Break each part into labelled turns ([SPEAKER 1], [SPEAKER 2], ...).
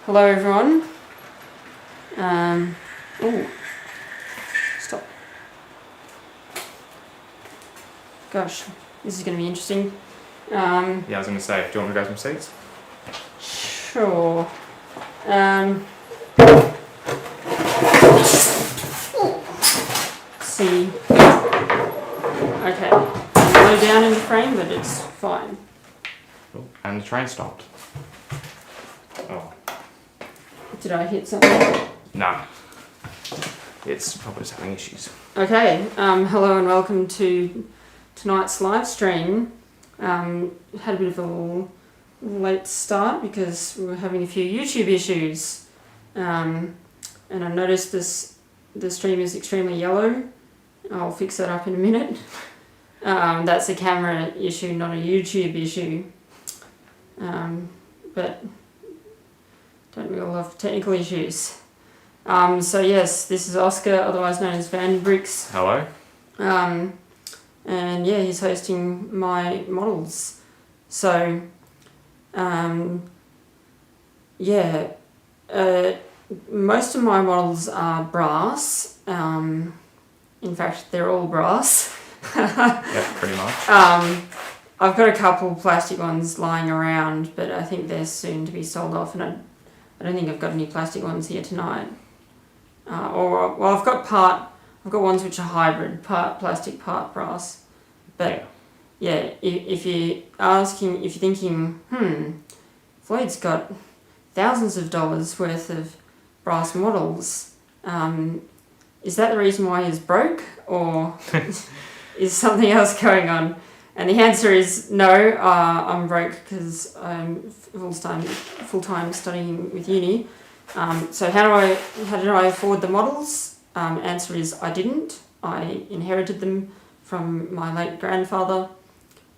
[SPEAKER 1] Hello everyone. Oh, stop. Gosh, this is going to be interesting.
[SPEAKER 2] Yeah, I was going to say, do you want me to grab some seats?
[SPEAKER 1] Sure. See. Okay. Low down in the frame, but it's fine.
[SPEAKER 2] Oh, and the train stopped. Oh.
[SPEAKER 1] Did I hit something?
[SPEAKER 2] Nah. It's probably just having issues.
[SPEAKER 1] Okay. Hello and welcome to tonight's live stream. Had a bit of a late start because we were having a few YouTube issues. And I noticed the stream is extremely yellow. I'll fix that up in a minute. That's a camera issue, not a YouTube issue. But don't we all have technical issues? So yes, this is Oscar, otherwise known as Van Bricks.
[SPEAKER 2] Hello.
[SPEAKER 1] And yeah, he's hosting my models. So, most of my models are brass. In fact, they're all brass.
[SPEAKER 2] Yeah, pretty much.
[SPEAKER 1] I've got a couple plastic ones lying around, but I think they're soon to be sold off, and I don't think I've got any plastic ones here tonight. I've got ones which are hybrid, part plastic, part brass. But yeah, if you're thinking, Floyd's got thousands of dollars worth of brass models, is that the reason why he's broke, or is something else going on? And the answer is no, I'm broke because I'm full-time studying with uni. So how did I afford the models? Answer is I didn't. I inherited them from my late grandfather.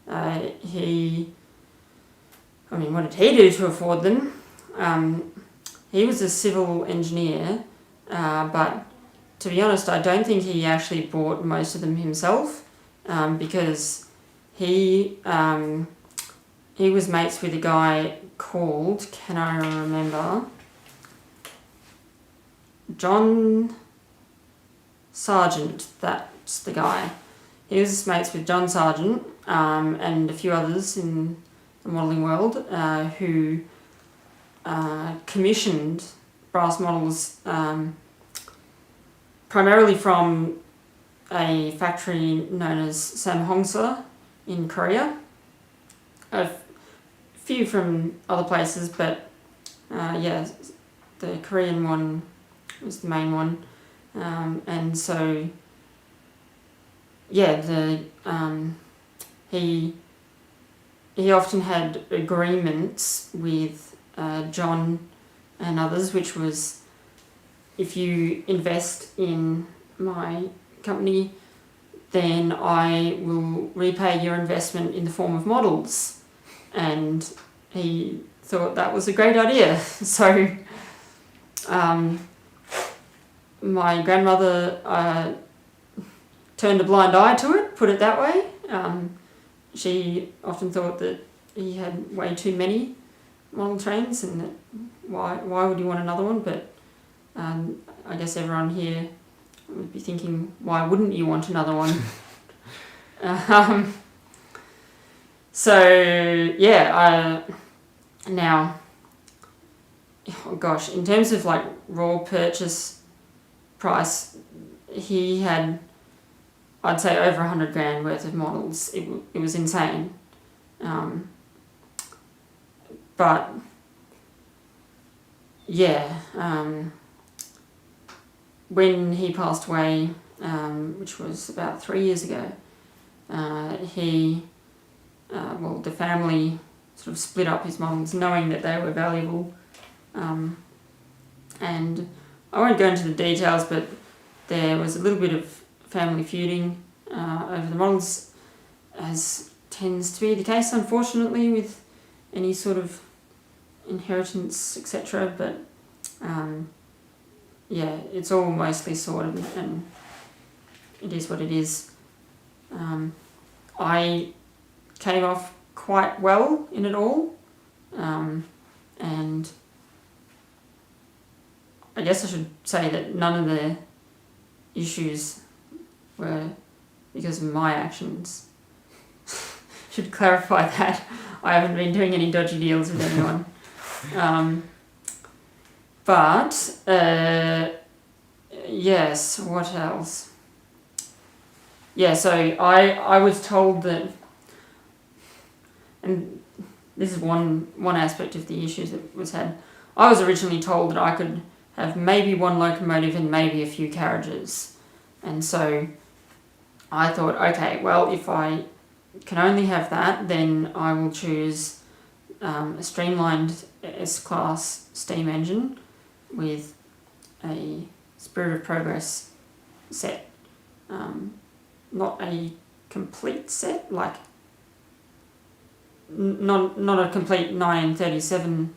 [SPEAKER 1] What did he do to afford them? He was a civil engineer, but to be honest, I don't think he actually bought most of them himself, because he was mates with a guy called, can I remember, John Sargent. That's the guy. He was mates with John Sargent and a few others in the modelling world who commissioned brass models primarily from a factory known as Samhongsa in Korea. A few from other places, but the Korean one was the main one. And so he often had agreements with John and others, which was, if you invest in my company, then I will repay your investment in the form of models. And he thought that was a great idea. So my grandmother turned a blind eye to it, put it that way. She often thought that he had way too many model trains, and that why would you want another one? But I guess everyone here would be thinking, why wouldn't you want another one? Now, oh gosh, in terms of like raw purchase price, he had, I'd say, over 100 grand worth of models. It was insane. But yeah, when he passed away, which was about 3 years ago, the family sort of split up his models, knowing that they were valuable. And I won't go into the details, but there was a little bit of family feuding over the models, as tends to be the case, unfortunately, with any sort of inheritance, etc. But it's all mostly sorted, and it is what it is. I came off quite well in it all, and I guess I should say that none of the issues were because of my actions. Should clarify that. I haven't been doing any dodgy deals with anyone. Yes, what else? Yeah, so I was told that, and this is one aspect of the issues that was had. I was originally told that I could have maybe one locomotive and maybe a few carriages. And so I thought, okay, well, if I can only have that, then I will choose a streamlined S-Class steam engine with a Spirit of Progress set. Not a complete set, like not a complete 1937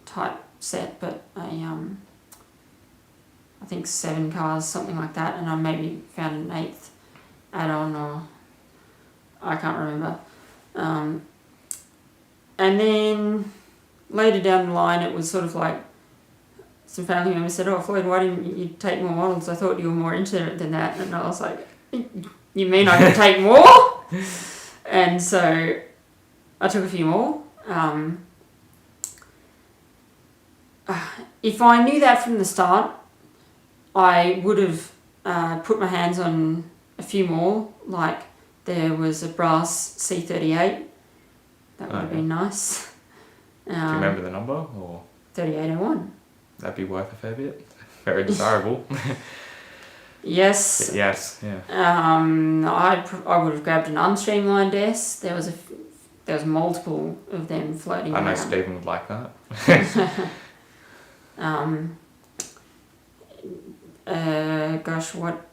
[SPEAKER 1] type set, but I think 7 cars, something like that, and I maybe found an 8th add-on, or I can't remember. And then later down the line, it was sort of like some family members said, "Oh, Floyd, why didn't you take more models? I thought you were more into it than that." And I was like, "You mean I can take more?" And so I took a few more. If I knew that from the start, I would have put my hands on a few more. Like there was a brass C38. That would have been nice.
[SPEAKER 2] Do you remember the number? Or
[SPEAKER 1] 3801.
[SPEAKER 2] That'd be worth a fair bit. Very desirable.
[SPEAKER 1] Yes.
[SPEAKER 2] Yes, yeah.
[SPEAKER 1] I would have grabbed an unstreamlined S. There was multiple of them floating around.
[SPEAKER 2] I know Stephen would like that.
[SPEAKER 1] Gosh, what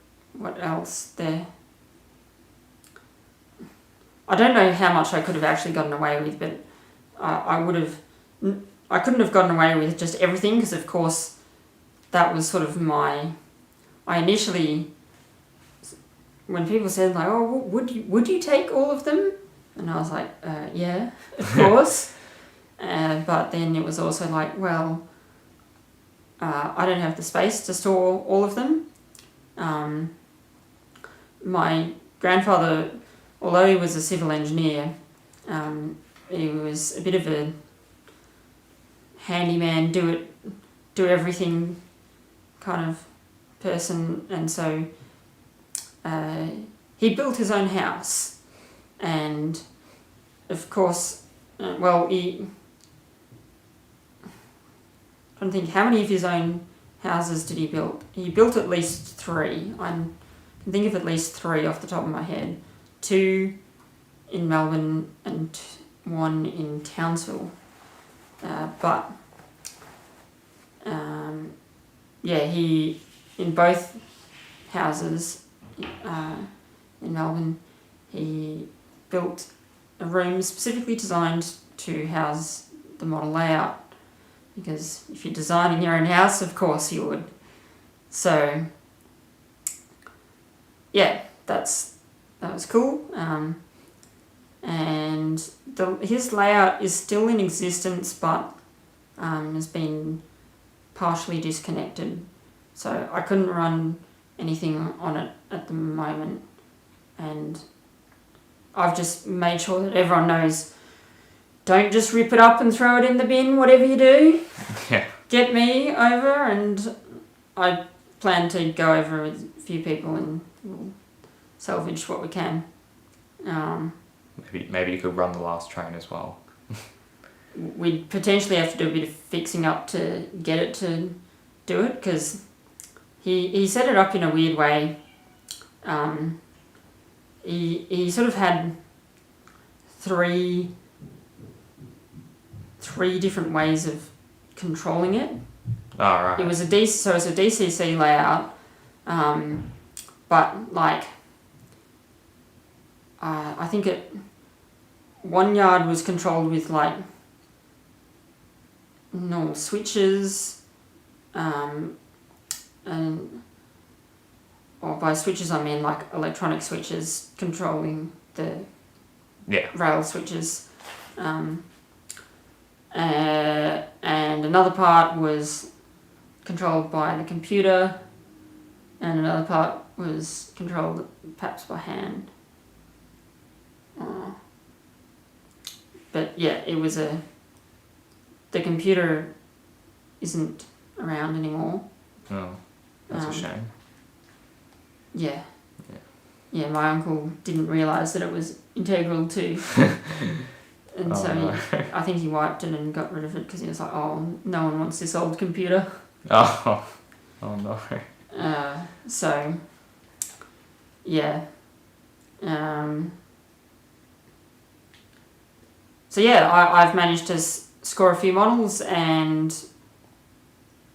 [SPEAKER 1] else there? I don't know how much I could have actually gotten away with, but I couldn't have gotten away with just everything, because of course that was sort of I initially, when people said like, "Oh, would you take all of them?" And I was like, "Yeah, of course." But then it was also like, well, I don't have the space to store all of them. My grandfather, although he was a civil engineer, he was a bit of a handyman, do everything kind of person, and so he built his own house, and of course, I'm trying to think, how many of his own houses did he build? He built at least 3. I can think of at least 3 off the top of my head. 2 in Melbourne and 1 in Townsville. He, in both houses in Melbourne, he built a room specifically designed to house the model layout, because if you're designing your own house, of course you would. So yeah, that was cool. And his layout is still in existence, but has been partially disconnected, so I couldn't run anything on it at the moment, and I've just made sure that everyone knows, don't just rip it up and throw it in the bin, whatever you do.
[SPEAKER 2] Yeah. Get
[SPEAKER 1] me over, and I plan to go over with a few people and we'll salvage what we can.
[SPEAKER 2] Maybe you could run the last train as well.
[SPEAKER 1] We'd potentially have to do a bit of fixing up to get it to do it, because he set it up in a weird way. He sort of had three different ways of controlling it.
[SPEAKER 2] Oh, right.
[SPEAKER 1] It was a DCC layout, but like I think one yard was controlled with like normal switches, and or by switches I mean like electronic switches controlling the rail switches, and and another part was controlled by the computer, and another part was controlled perhaps by hand. But yeah, it was the computer isn't around anymore.
[SPEAKER 2] Oh, that's a shame.
[SPEAKER 1] Yeah. Yeah, my uncle didn't realise that it was integral to... And I think he wiped it and got rid of it because he was like, oh, no one wants this old computer.
[SPEAKER 2] Oh no.
[SPEAKER 1] So, yeah. So yeah, I've managed to score a few models, and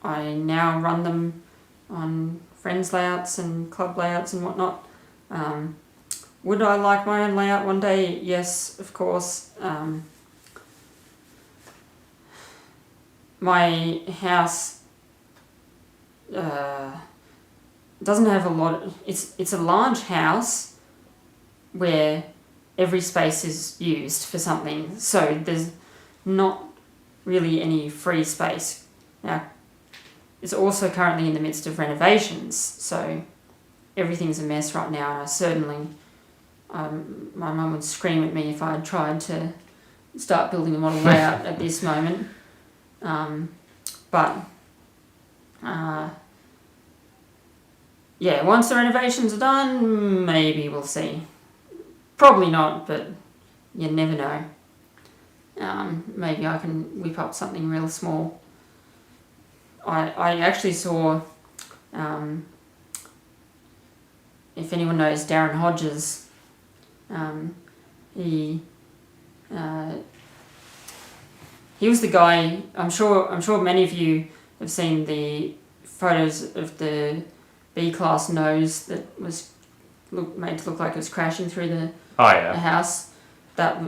[SPEAKER 1] I now run them on friends' layouts and club layouts and whatnot. Would I like my own layout one day? Yes, of course. My house doesn't have a lot. It's a large house where every space is used for something, so there's not really any free space. Now, it's also currently in the midst of renovations, so everything's a mess right now, and I certainly, my mum would scream at me if I had tried to start building a model layout at this moment. Yeah, once the renovations are done, maybe we'll see. Probably not, but you never know. Maybe I can whip up something real small. I actually saw, if anyone knows Darren Hodges, he was the guy. I'm sure many of you have seen the photos of the B-class nose that was made to look like it was crashing through the house. That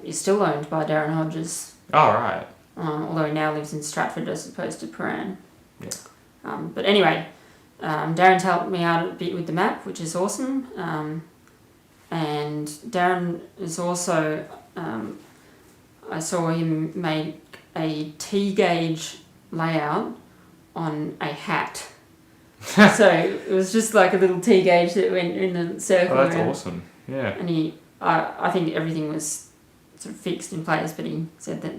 [SPEAKER 1] is still owned by Darren Hodges.
[SPEAKER 2] Oh, right.
[SPEAKER 1] Although he now lives in Stratford as opposed to Paran.
[SPEAKER 2] Yeah.
[SPEAKER 1] But anyway, Darren's helped me out a bit with the map, which is awesome. And Darren is also, I saw him make a T-gauge layout on a hat. So it was just like a little T-gauge that went in a circle.
[SPEAKER 2] Oh, that's
[SPEAKER 1] around.
[SPEAKER 2] awesome. Yeah.
[SPEAKER 1] And I think everything was sort of fixed in place, but he said that,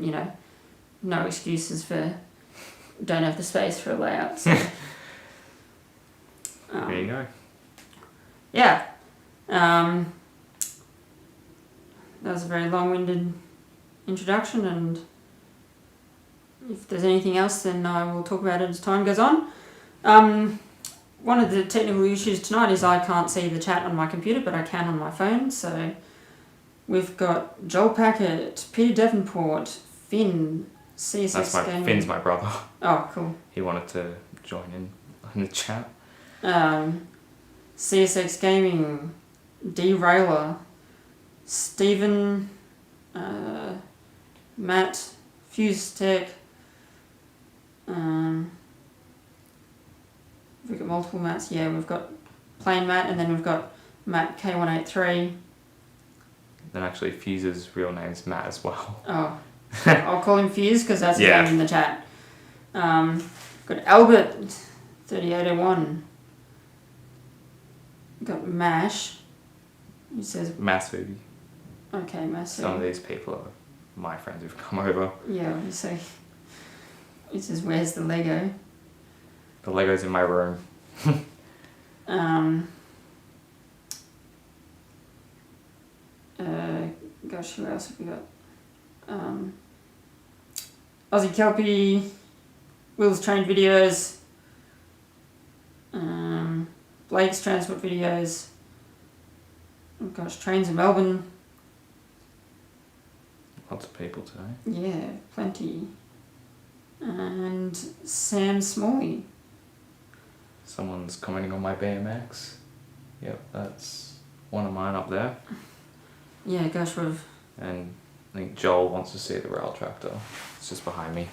[SPEAKER 1] no excuses for don't have the space for a layout. So,
[SPEAKER 2] there you go.
[SPEAKER 1] Yeah. That was a very long-winded introduction, and if there's anything else, then I will talk about it as time goes on. One of the technical issues tonight is I can't see the chat on my computer, but I can on my phone. So we've got Joel Packett, Peter Davenport, Finn, CSX Gaming.
[SPEAKER 2] Finn's my brother.
[SPEAKER 1] Oh, cool.
[SPEAKER 2] He wanted to join in the chat.
[SPEAKER 1] CSX Gaming, Derailer, Stephen, Matt, Fuse Tech. We've got multiple Matts. Yeah, we've got plain Matt, and then we've got Matt K183.
[SPEAKER 2] Then actually Fuse's real name's Matt as well.
[SPEAKER 1] Oh, I'll call him Fuse because that's his name in the chat. Got Albert 3801. Got Mash. He says
[SPEAKER 2] Masu.
[SPEAKER 1] Okay, Masu.
[SPEAKER 2] Some of these people are my friends who've come over.
[SPEAKER 1] Yeah, so he says, "Where's the Lego?"
[SPEAKER 2] The Lego's in my room.
[SPEAKER 1] Gosh, who else have we got? Aussie Kelpie, Will's Train Videos, Blake's Transport Videos, oh gosh, Trains in Melbourne.
[SPEAKER 2] Lots of people today.
[SPEAKER 1] Yeah, plenty. And Sam Smalley.
[SPEAKER 2] Someone's commenting on my BMX. Yep, that's one of mine up there.
[SPEAKER 1] Yeah, gosh,
[SPEAKER 2] And I think Joel wants to see the rail tractor. It's just behind me.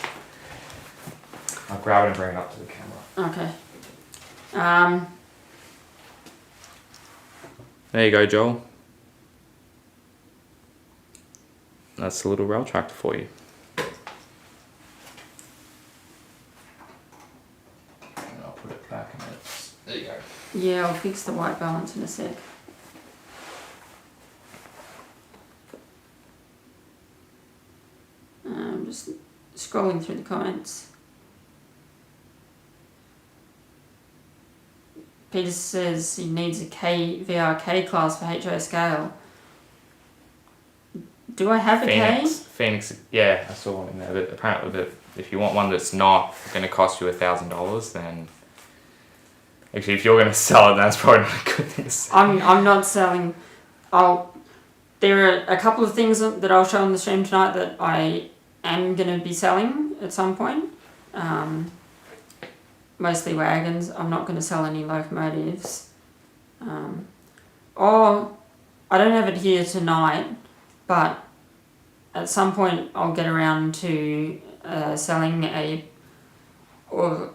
[SPEAKER 2] I'll grab it and bring it up to the camera.
[SPEAKER 1] Okay.
[SPEAKER 2] There you go, Joel. That's a little rail tractor for you.
[SPEAKER 1] Yeah, I'll fix the white balance in a sec. I'm just scrolling through the comments. Peter says he needs a VRK class for HO scale. Do I have a K?
[SPEAKER 2] Phoenix, yeah, I saw one in there. But apparently, if you want one that's not going to cost you $1,000, then actually, if you're going to sell it, that's probably not a good thing to sell.
[SPEAKER 1] I'm not selling. There are a couple of things that I'll show on the stream tonight that I am going to be selling at some point. Mostly wagons. I'm not going to sell any locomotives. Or I don't have it here tonight, but at some point I'll get around to selling what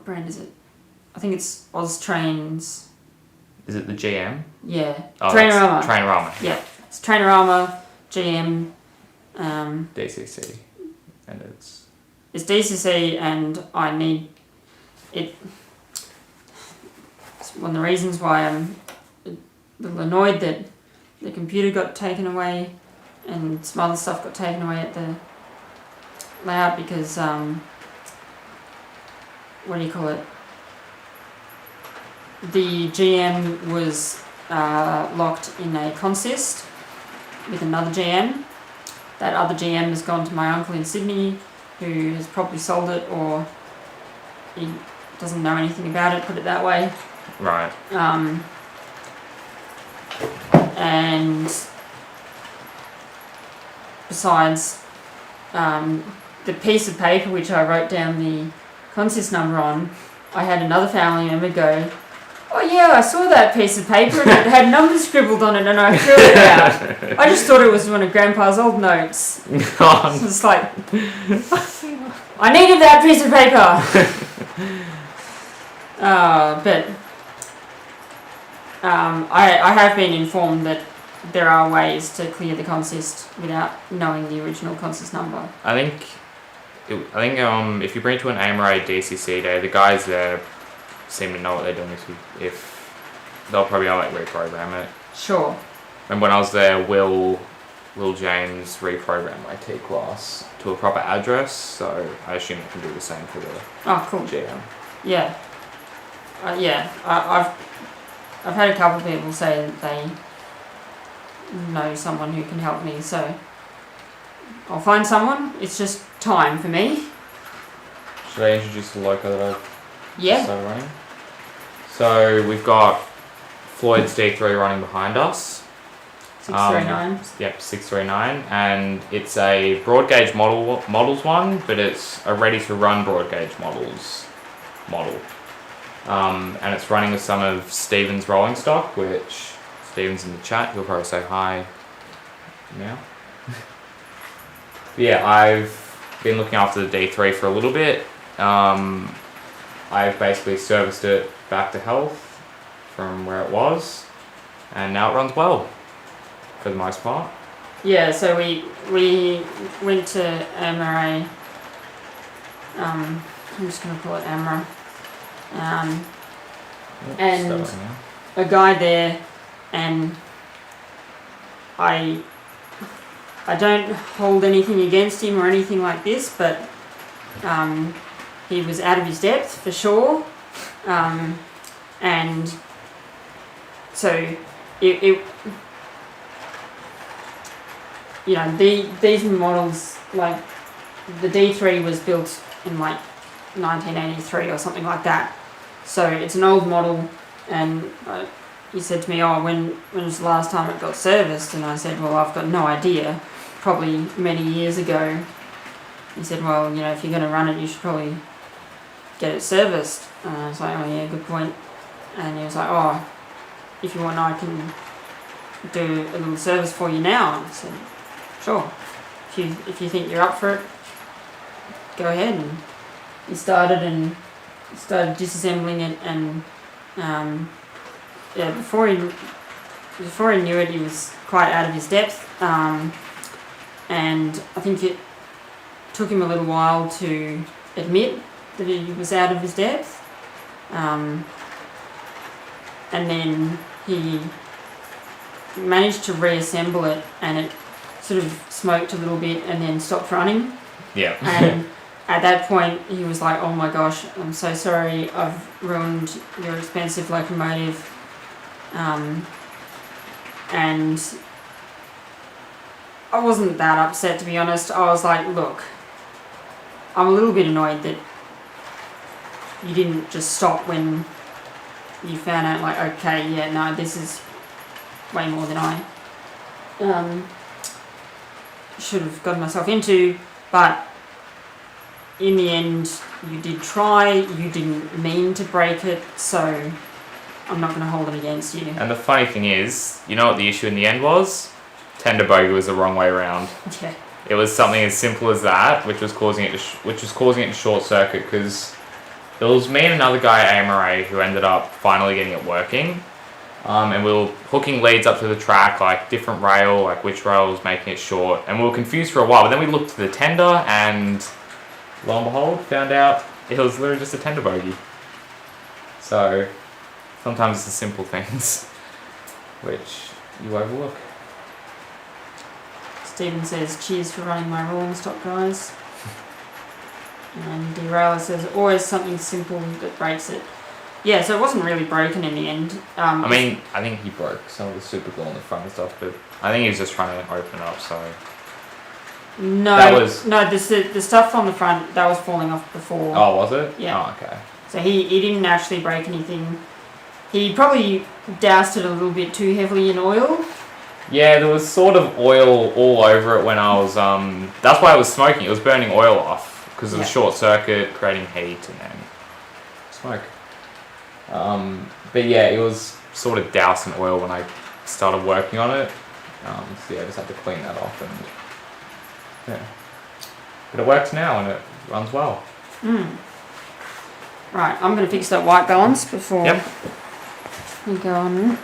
[SPEAKER 1] brand is it? I think it's Oz Trains.
[SPEAKER 2] Is it the GM?
[SPEAKER 1] Yeah.
[SPEAKER 2] Oh,
[SPEAKER 1] Trainerama.
[SPEAKER 2] Trainerama.
[SPEAKER 1] Yeah. It's Trainerama, GM.
[SPEAKER 2] DCC. And
[SPEAKER 1] it's DCC, and I need it. It's one of the reasons why I'm a little annoyed that the computer got taken away and some other stuff got taken away at the layout because, what do you call it? The GM was locked in a consist with another GM. That other GM has gone to my uncle in Sydney, who has probably sold it, or he doesn't know anything about it, put it that way.
[SPEAKER 2] right.
[SPEAKER 1] And besides, the piece of paper which I wrote down the consist number on, I had another family member go, "Oh yeah, I saw that piece of paper and it had numbers scribbled on it and I threw it out. I just thought it was one of Grandpa's old notes." So it's like, I needed that piece of paper. But I have been informed that there are ways to clear the consist without knowing the original consist number.
[SPEAKER 2] I think if you bring it to an AMRA DCC day, the guys there seem to know what they're doing. If they'll probably like reprogram it.
[SPEAKER 1] Sure.
[SPEAKER 2] And when I was there, Will James reprogrammed my T class to a proper address, so I assume they can do the same for the
[SPEAKER 1] Cool.
[SPEAKER 2] GM.
[SPEAKER 1] Yeah. I've had a couple of people say that they know someone who can help me, so I'll find someone. It's just time for me.
[SPEAKER 2] Should I introduce the loco that I've started running? So we've got Floyd's D3 running behind us.
[SPEAKER 1] 639.
[SPEAKER 2] Yep, 639, and it's a broad gauge models one, but it's a ready to run broad gauge model. And it's running with some of Stephen's rolling stock, which Stephen's in the chat. He'll probably say hi now. Yeah, I've been looking after the D3 for a little bit. I've basically serviced it back to health from where it was, and now it runs well for the most part.
[SPEAKER 1] Yeah, so we went to AMRA. I'm just going to call it AMRA. And a guy there, and I don't hold anything against him or anything like this, but he was out of his depth for sure, and so it these models, like the D3 was built in like 1983 or something like that, so it's an old model. And he said to me, "Oh, when was the last time it got serviced?" And I said, "Well, I've got no idea, probably many years ago." He said, "Well, if you're going to run it, you should probably get it serviced." And I was like, "Oh yeah, good point." And he was like, "Oh, if you want, I can do a little service for you now." And I said, "Sure, if you think you're up for it, go ahead." And he started disassembling it, and before he knew it, he was quite out of his depth, and I think it took him a little while to admit that he was out of his depth. and then he managed to reassemble it, and it sort of smoked a little bit and then stopped running.
[SPEAKER 2] Yeah.
[SPEAKER 1] And at that point, he was like, "Oh my gosh, I'm so sorry. I've ruined your expensive locomotive." And I wasn't that upset, to be honest. I was like, "Look, I'm a little bit annoyed that you didn't just stop when you found out, like, okay, yeah, no, this is way more than I should have gotten myself into." But in the end, you did try, you didn't mean to break it, so I'm not going to hold it against you.
[SPEAKER 2] And the funny thing is, you know what the issue in the end was? Tender bogey was the wrong way around.
[SPEAKER 1] Yeah.
[SPEAKER 2] It was something as simple as that, which was causing it to short circuit, because it was me and another guy at AMRA who ended up finally getting it working. And we were hooking leads up to the track, like different rail, like which rail was making it short, and we were confused for a while. But then we looked to the tender, and lo and behold, found out it was literally just a tender bogey. So sometimes it's the simple things which you overlook.
[SPEAKER 1] Stephen says, "Cheers for running my rolling stock, guys." And Derailer says, "Always something simple that breaks it." Yeah, so it wasn't really broken in the end.
[SPEAKER 2] I mean, I think he broke some of the super glue on the front and stuff, but I think he was just trying to open it up, so...
[SPEAKER 1] No, the stuff on the front, that was falling off before.
[SPEAKER 2] Oh, was it?
[SPEAKER 1] Yeah.
[SPEAKER 2] Oh, okay.
[SPEAKER 1] So he didn't actually break anything. He probably doused it a little bit too heavily in oil.
[SPEAKER 2] Yeah, there was sort of oil all over it when I was... that's why it was smoking. It was burning oil off because of the short circuit, creating heat, and then smoke. But yeah, it was sort of doused in oil when I started working on it. So yeah, I just had to clean that off, and yeah. But it works now and it runs well.
[SPEAKER 1] Right, I'm going to fix that white balance before we go on.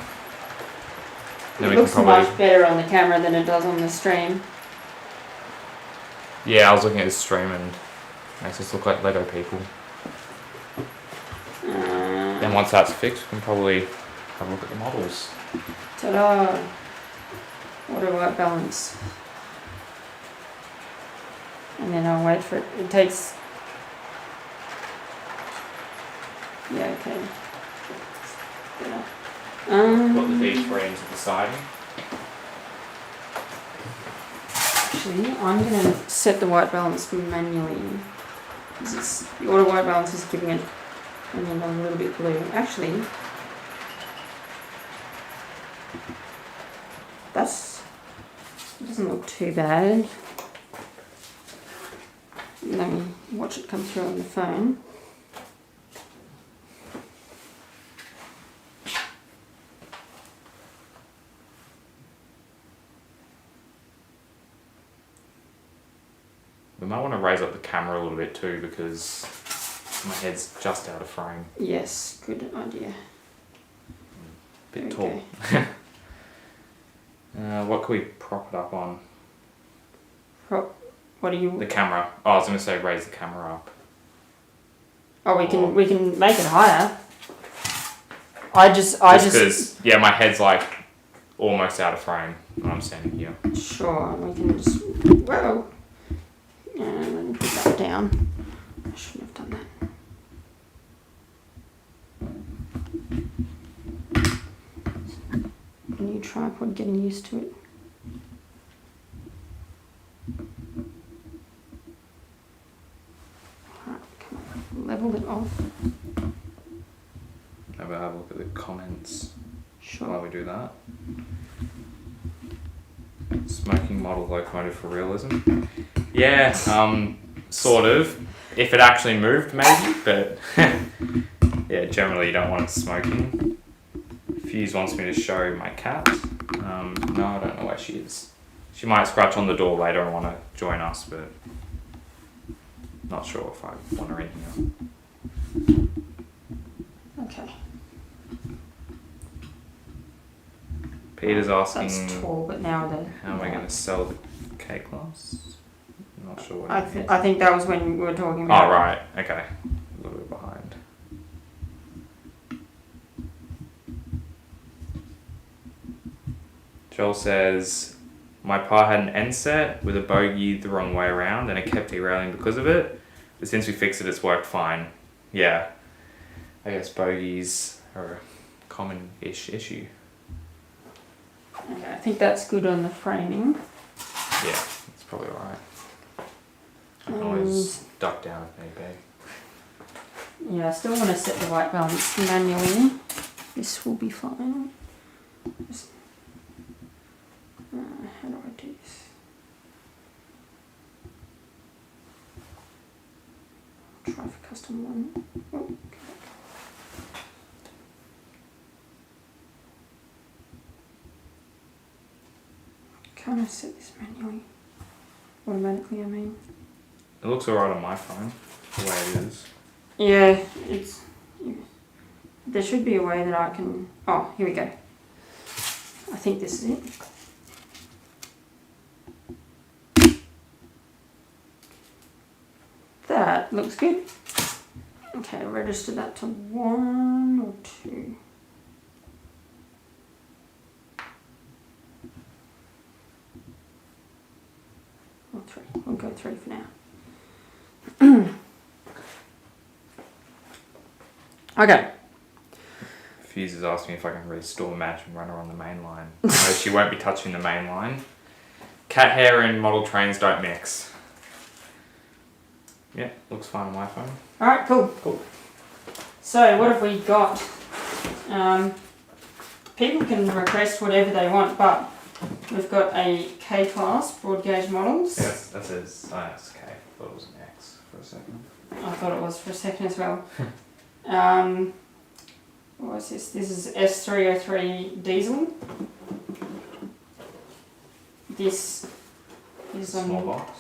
[SPEAKER 2] Then
[SPEAKER 1] It looks much better on the camera than it does on the stream.
[SPEAKER 2] Yeah, I was looking at the stream and it makes us look like Lego people. Then once that's fixed, we can probably have a look at the models.
[SPEAKER 1] Ta-da! What a white balance. And then I'll wait for it. It takes... Yeah, okay. Better.
[SPEAKER 2] Got the D3 into the siding.
[SPEAKER 1] Actually, I'm going to set the white balance manually. Because the auto white balance is giving it and then a little bit blue. Actually, it doesn't look too bad. Let me watch it come through on the phone.
[SPEAKER 2] We might want to raise up the camera a little bit too because my head's just out of frame.
[SPEAKER 1] Yes, good idea.
[SPEAKER 2] Bit tall. What can we prop it up on?
[SPEAKER 1] What do you?
[SPEAKER 2] The camera. Oh, I was going to say raise the camera up.
[SPEAKER 1] Oh, we can make it higher. I just
[SPEAKER 2] because yeah, my head's like almost out of frame when I'm standing here.
[SPEAKER 1] Sure, we can just whoa. And let me put that down. I shouldn't have done that. New tripod, getting used to it. Alright, come on, level it off.
[SPEAKER 2] Maybe have a look at the comments
[SPEAKER 1] Sure.
[SPEAKER 2] while we do that. Smoking model locomotive for realism. Yeah, sort of. If it actually moved, maybe, but yeah, generally you don't want it smoking. Fuse wants me to show my cat. No, I don't know where she is. She might scratch on the door later and want to join us, but not sure if I want her in here.
[SPEAKER 1] Okay.
[SPEAKER 2] Peter's asking,
[SPEAKER 1] That's tall, but now
[SPEAKER 2] how am I going to sell the cake glass? I'm not sure what
[SPEAKER 1] I think that was when we were talking about.
[SPEAKER 2] Oh, right. Okay. A little bit behind. Joel says, my par had an end set with a bogey the wrong way around and it kept derailing because of it. But since we fixed it, it's worked fine. Yeah. I guess bogeys are a common-ish issue.
[SPEAKER 1] Okay, I think that's good on the framing.
[SPEAKER 2] Yeah, that's probably alright. I can always duck down if need be.
[SPEAKER 1] Yeah, I still want to set the white balance manually. This will be fine. Just, how do I do this? Try for custom one. Oh, okay. Can I set this manually? Automatically, I mean.
[SPEAKER 2] It looks alright on my phone, the way it is.
[SPEAKER 1] Yeah, it's. There should be a way that I can. Oh, here we go. I think this is it. That looks good. Okay, register that to 1 or 2. Or 3. We'll go 3 for now. Okay.
[SPEAKER 2] Fuse has asked me if I can restore match and run her on the main line. No, she won't be touching the main line. Cat hair and model trains don't mix. Yeah, looks fine on my phone.
[SPEAKER 1] Alright, cool.
[SPEAKER 2] Cool.
[SPEAKER 1] So, what have we got? People can request whatever they want, but we've got a K-class broad gauge models.
[SPEAKER 2] Yes, that says, oh, that's okay. I thought it was an X for a second.
[SPEAKER 1] I thought it was for a second as well. What is this? This is S303 diesel. This is
[SPEAKER 2] Small box.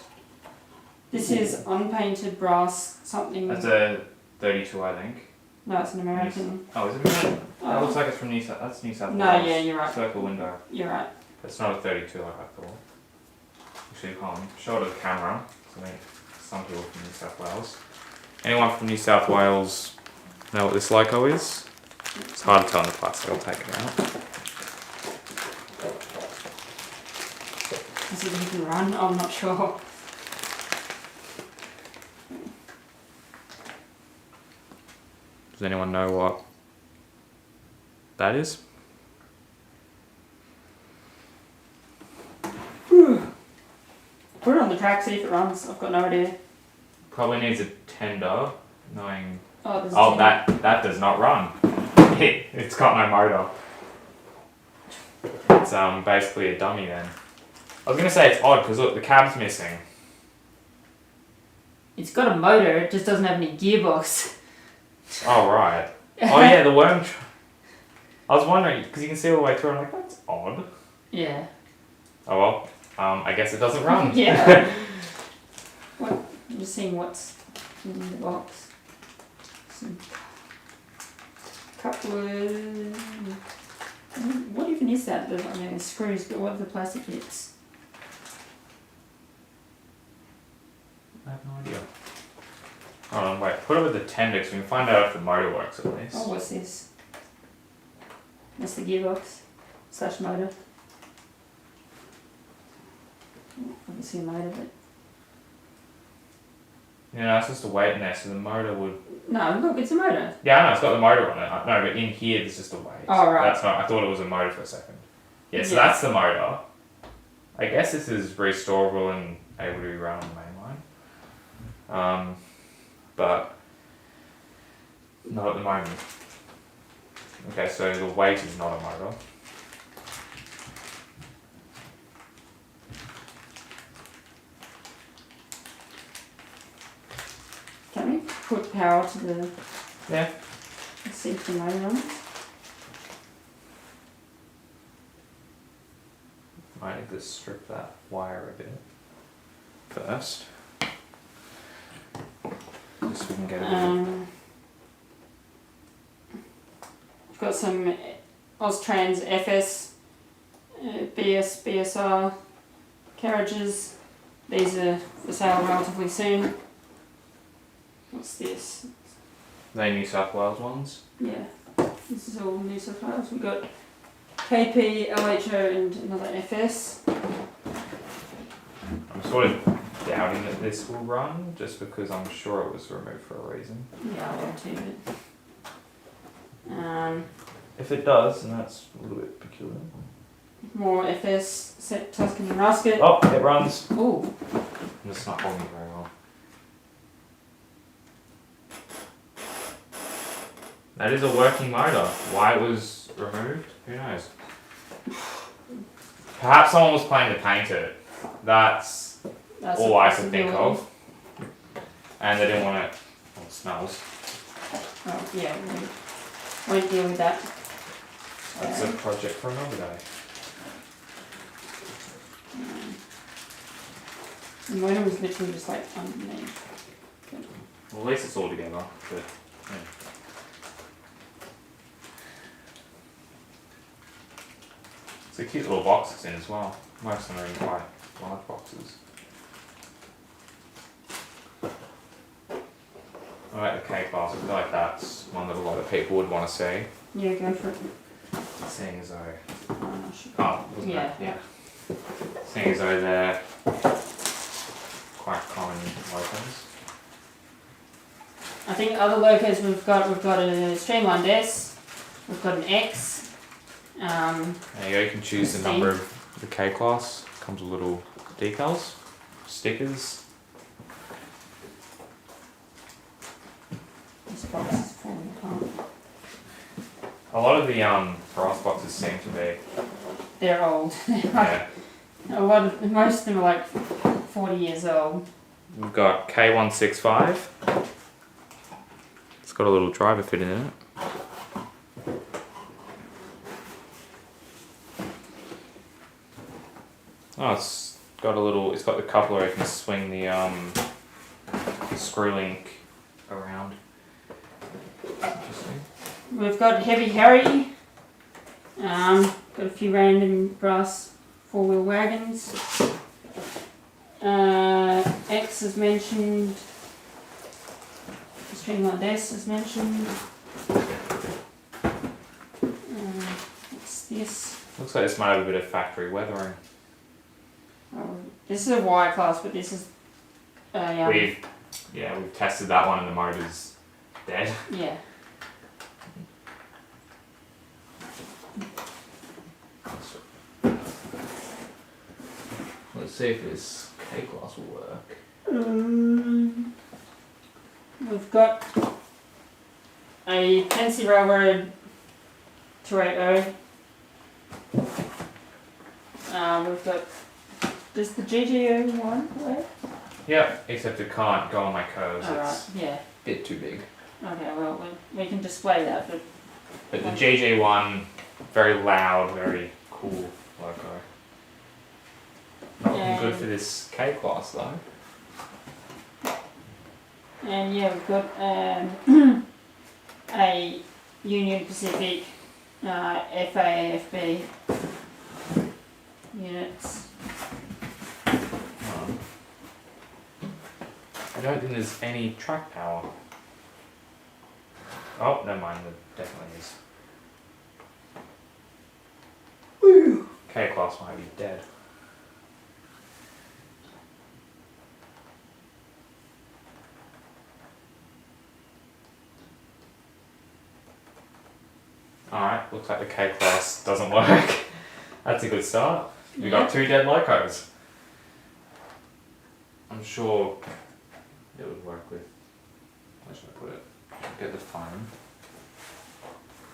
[SPEAKER 1] This is unpainted brass something.
[SPEAKER 2] That's a 32, I think.
[SPEAKER 1] No, it's an American.
[SPEAKER 2] Oh, is it American? That looks like it's from New South. That's New South Wales.
[SPEAKER 1] No, yeah, you're right.
[SPEAKER 2] Circle window.
[SPEAKER 1] You're right.
[SPEAKER 2] It's not a 32 like I thought. Actually, hold on. Show it to the camera. So I think some people from New South Wales. Anyone from New South Wales know what this loco is? It's hard to tell in the plastic. I'll take it out.
[SPEAKER 1] Is it hit and run? I'm not sure.
[SPEAKER 2] Does anyone know what that is?
[SPEAKER 1] Put it on the track, see if it runs. I've got no idea.
[SPEAKER 2] Probably needs a tender, knowing.
[SPEAKER 1] Oh, there's
[SPEAKER 2] Oh,
[SPEAKER 1] a
[SPEAKER 2] that does not run. It's got no motor. It's basically a dummy then. I was gonna say it's odd because look, the cab's missing.
[SPEAKER 1] It's got a motor, it just doesn't have any gearbox.
[SPEAKER 2] Oh right. Oh yeah, the worm. I was wondering because you can see all the way through. I'm like, that's odd.
[SPEAKER 1] Yeah.
[SPEAKER 2] Oh well. I guess it doesn't run.
[SPEAKER 1] Yeah. What? I'm just seeing what's in the box. Some couple of. What even is that? I mean, it's screws, but what are the plastic bits?
[SPEAKER 2] I have no idea. Hold on, wait. Put it with the tender so we can find out if the motor works at least.
[SPEAKER 1] Oh, what's this? That's the gearbox / motor. I can see a motor, but.
[SPEAKER 2] Yeah, it's just a weight in there, so the motor would.
[SPEAKER 1] No, look, it's a motor.
[SPEAKER 2] Yeah, I know, it's got the motor on it. No, but in here there's just a weight.
[SPEAKER 1] Oh, right.
[SPEAKER 2] That's not. I thought it was a motor for a second. Yeah, so
[SPEAKER 1] Yeah.
[SPEAKER 2] that's the motor. I guess this is restorable and able to be run on the main line. But not at the moment. Okay, so the weight is not a motor.
[SPEAKER 1] Can we put power to the.
[SPEAKER 2] Yeah.
[SPEAKER 1] Let's see if the motor runs.
[SPEAKER 2] Might need to strip that wire a bit first. Just so we can get a bit.
[SPEAKER 1] We've got some Austrans FS, BS, BSR carriages. These are for sale relatively soon. What's this?
[SPEAKER 2] They New South Wales ones.
[SPEAKER 1] Yeah, this is all New South Wales. We've got KP, LHO, and another FS.
[SPEAKER 2] I'm sort of doubting that this will run, just because I'm sure it was removed for a reason.
[SPEAKER 1] Yeah, I will too. But,
[SPEAKER 2] If it does, then that's a little bit peculiar.
[SPEAKER 1] more FS, set Tuscan and Rusket.
[SPEAKER 2] Oh, it runs.
[SPEAKER 1] Ooh.
[SPEAKER 2] I'm just not holding it very well. That is a working motor. Why it was removed, who knows? Perhaps someone was planning to paint it. That's all I could think of. And they didn't want it. Oh, it smells.
[SPEAKER 1] Oh, yeah, we won't deal with that.
[SPEAKER 2] That's a project for another day.
[SPEAKER 1] The motor was literally just like underneath.
[SPEAKER 2] Well, at least it's all together. But, yeah. It's a cute little box it's in as well. Most of them are in quite large boxes. I like the K-class. I feel like that's one that a lot of people would want to see.
[SPEAKER 1] Yeah, go for it.
[SPEAKER 2] Seeing as though...
[SPEAKER 1] Should
[SPEAKER 2] Oh, wasn't
[SPEAKER 1] yeah,
[SPEAKER 2] it? Yeah. Seeing as though they're quite common locos.
[SPEAKER 1] I think other locos we've got a streamlined S, we've got an X.
[SPEAKER 2] There you go, you can choose the number of the K-class. Comes with little decals, stickers.
[SPEAKER 1] This box is falling apart.
[SPEAKER 2] A lot of the brass boxes seem to be.
[SPEAKER 1] They're old.
[SPEAKER 2] Yeah.
[SPEAKER 1] Most of them are like 40 years old.
[SPEAKER 2] We've got K165. It's got a little driver fit in it. Oh, it's got the coupler, you can swing the screw link around. Interesting.
[SPEAKER 1] We've got Heavy Harry. Got a few random brass four-wheel wagons. X is mentioned. Streamlined S is mentioned. What's this?
[SPEAKER 2] Looks like this might have a bit of factory weathering.
[SPEAKER 1] Oh, this is a Y class, but this is.
[SPEAKER 2] We've tested that one and the motor's dead.
[SPEAKER 1] Yeah.
[SPEAKER 2] Let's see if this K-class will work.
[SPEAKER 1] We've got a Pensy Railroad 280. We've got. Does the GGO one work?
[SPEAKER 2] Yep, except it can't go on my curves.
[SPEAKER 1] Alright,
[SPEAKER 2] It's
[SPEAKER 1] yeah.
[SPEAKER 2] a bit too big.
[SPEAKER 1] Okay, well, we can display that, but.
[SPEAKER 2] But the GG one, very loud, very cool loco. Not looking good for this K-class though.
[SPEAKER 1] And yeah, we've got a Union Pacific FAFB units.
[SPEAKER 2] I don't think there's any track power. Oh, never mind, there definitely is. K-class might be dead. Alright, looks like the K-class doesn't work. That's a good start. We got 2 dead locos. I'm sure it would work with. Where should I put it? Get the phone.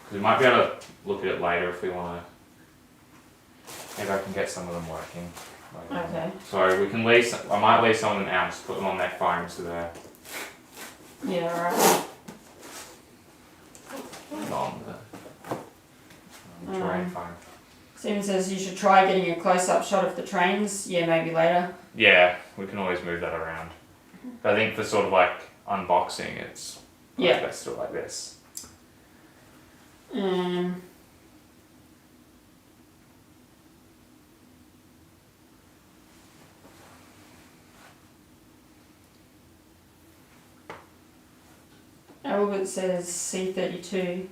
[SPEAKER 2] Because we might be able to look at it later if we want to. Maybe I can get some of them working later.
[SPEAKER 1] Okay.
[SPEAKER 2] So we can leave. I might leave some of them out. Just put them on their phone so they're
[SPEAKER 1] Yeah, alright.
[SPEAKER 2] not on the terrain phone.
[SPEAKER 1] Steven says you should try getting a close-up shot of the trains. Yeah, maybe later.
[SPEAKER 2] Yeah, we can always move that around. But I think for sort of like unboxing, it's best to do it like this.
[SPEAKER 1] Albert says C32.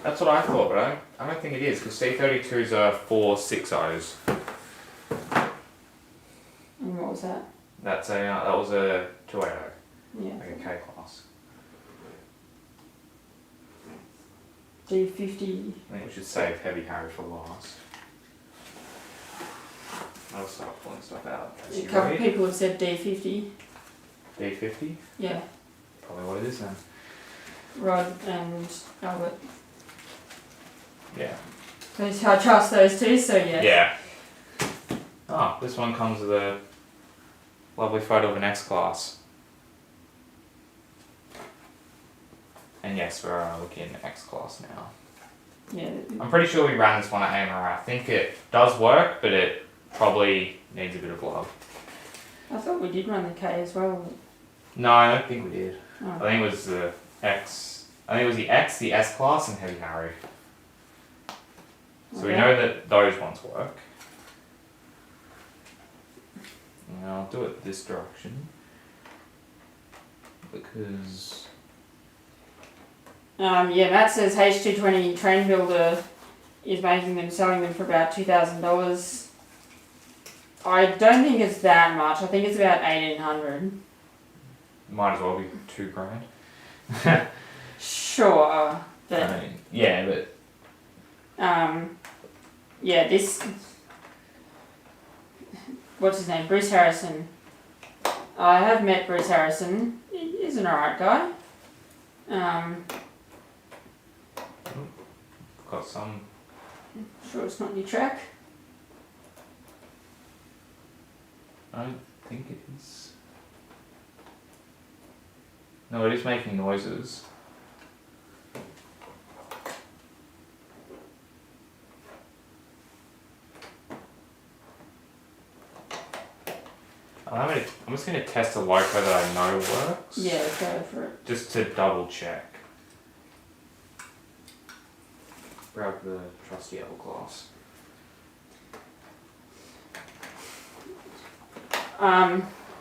[SPEAKER 2] That's what I thought, but I don't think it is, because C32s are 460s.
[SPEAKER 1] And what was that?
[SPEAKER 2] That was a 280,
[SPEAKER 1] Yeah.
[SPEAKER 2] like a K class.
[SPEAKER 1] D50.
[SPEAKER 2] I think we should save Heavy Harry for last. I'll start pulling stuff out.
[SPEAKER 1] A couple of people have said D50.
[SPEAKER 2] D50?
[SPEAKER 1] Yeah.
[SPEAKER 2] Probably what it is then.
[SPEAKER 1] Rod and Albert.
[SPEAKER 2] Yeah.
[SPEAKER 1] I trust those two, so yeah.
[SPEAKER 2] Yeah. Oh, this one comes with a lovely photo of an X class. And yes, we're looking at X class now.
[SPEAKER 1] Yeah.
[SPEAKER 2] I'm pretty sure we ran this one at AMRI. I think it does work, but it probably needs a bit of love.
[SPEAKER 1] I thought we did run the K as well.
[SPEAKER 2] No, I don't think we did.
[SPEAKER 1] Oh.
[SPEAKER 2] I think it was the X. I think it was the X, the S class, and Heavy Harry. So we know that those ones work. And I'll do it this direction. Because...
[SPEAKER 1] Yeah, Matt says H220 Train Builder is making them, selling them for about $2,000. I don't think it's that much. I think it's about 1,800.
[SPEAKER 2] might as well be $2,000.
[SPEAKER 1] Sure, but
[SPEAKER 2] I mean, yeah, but
[SPEAKER 1] yeah, this. What's his name? Bruce Harrison. I have met Bruce Harrison. He's an alright guy.
[SPEAKER 2] got some.
[SPEAKER 1] Sure, it's not your track.
[SPEAKER 2] I don't think it is. No, it is making noises. I'm just going to test a loco that I know works.
[SPEAKER 1] Yeah, go for it.
[SPEAKER 2] Just to double check. Grab the trusty L class.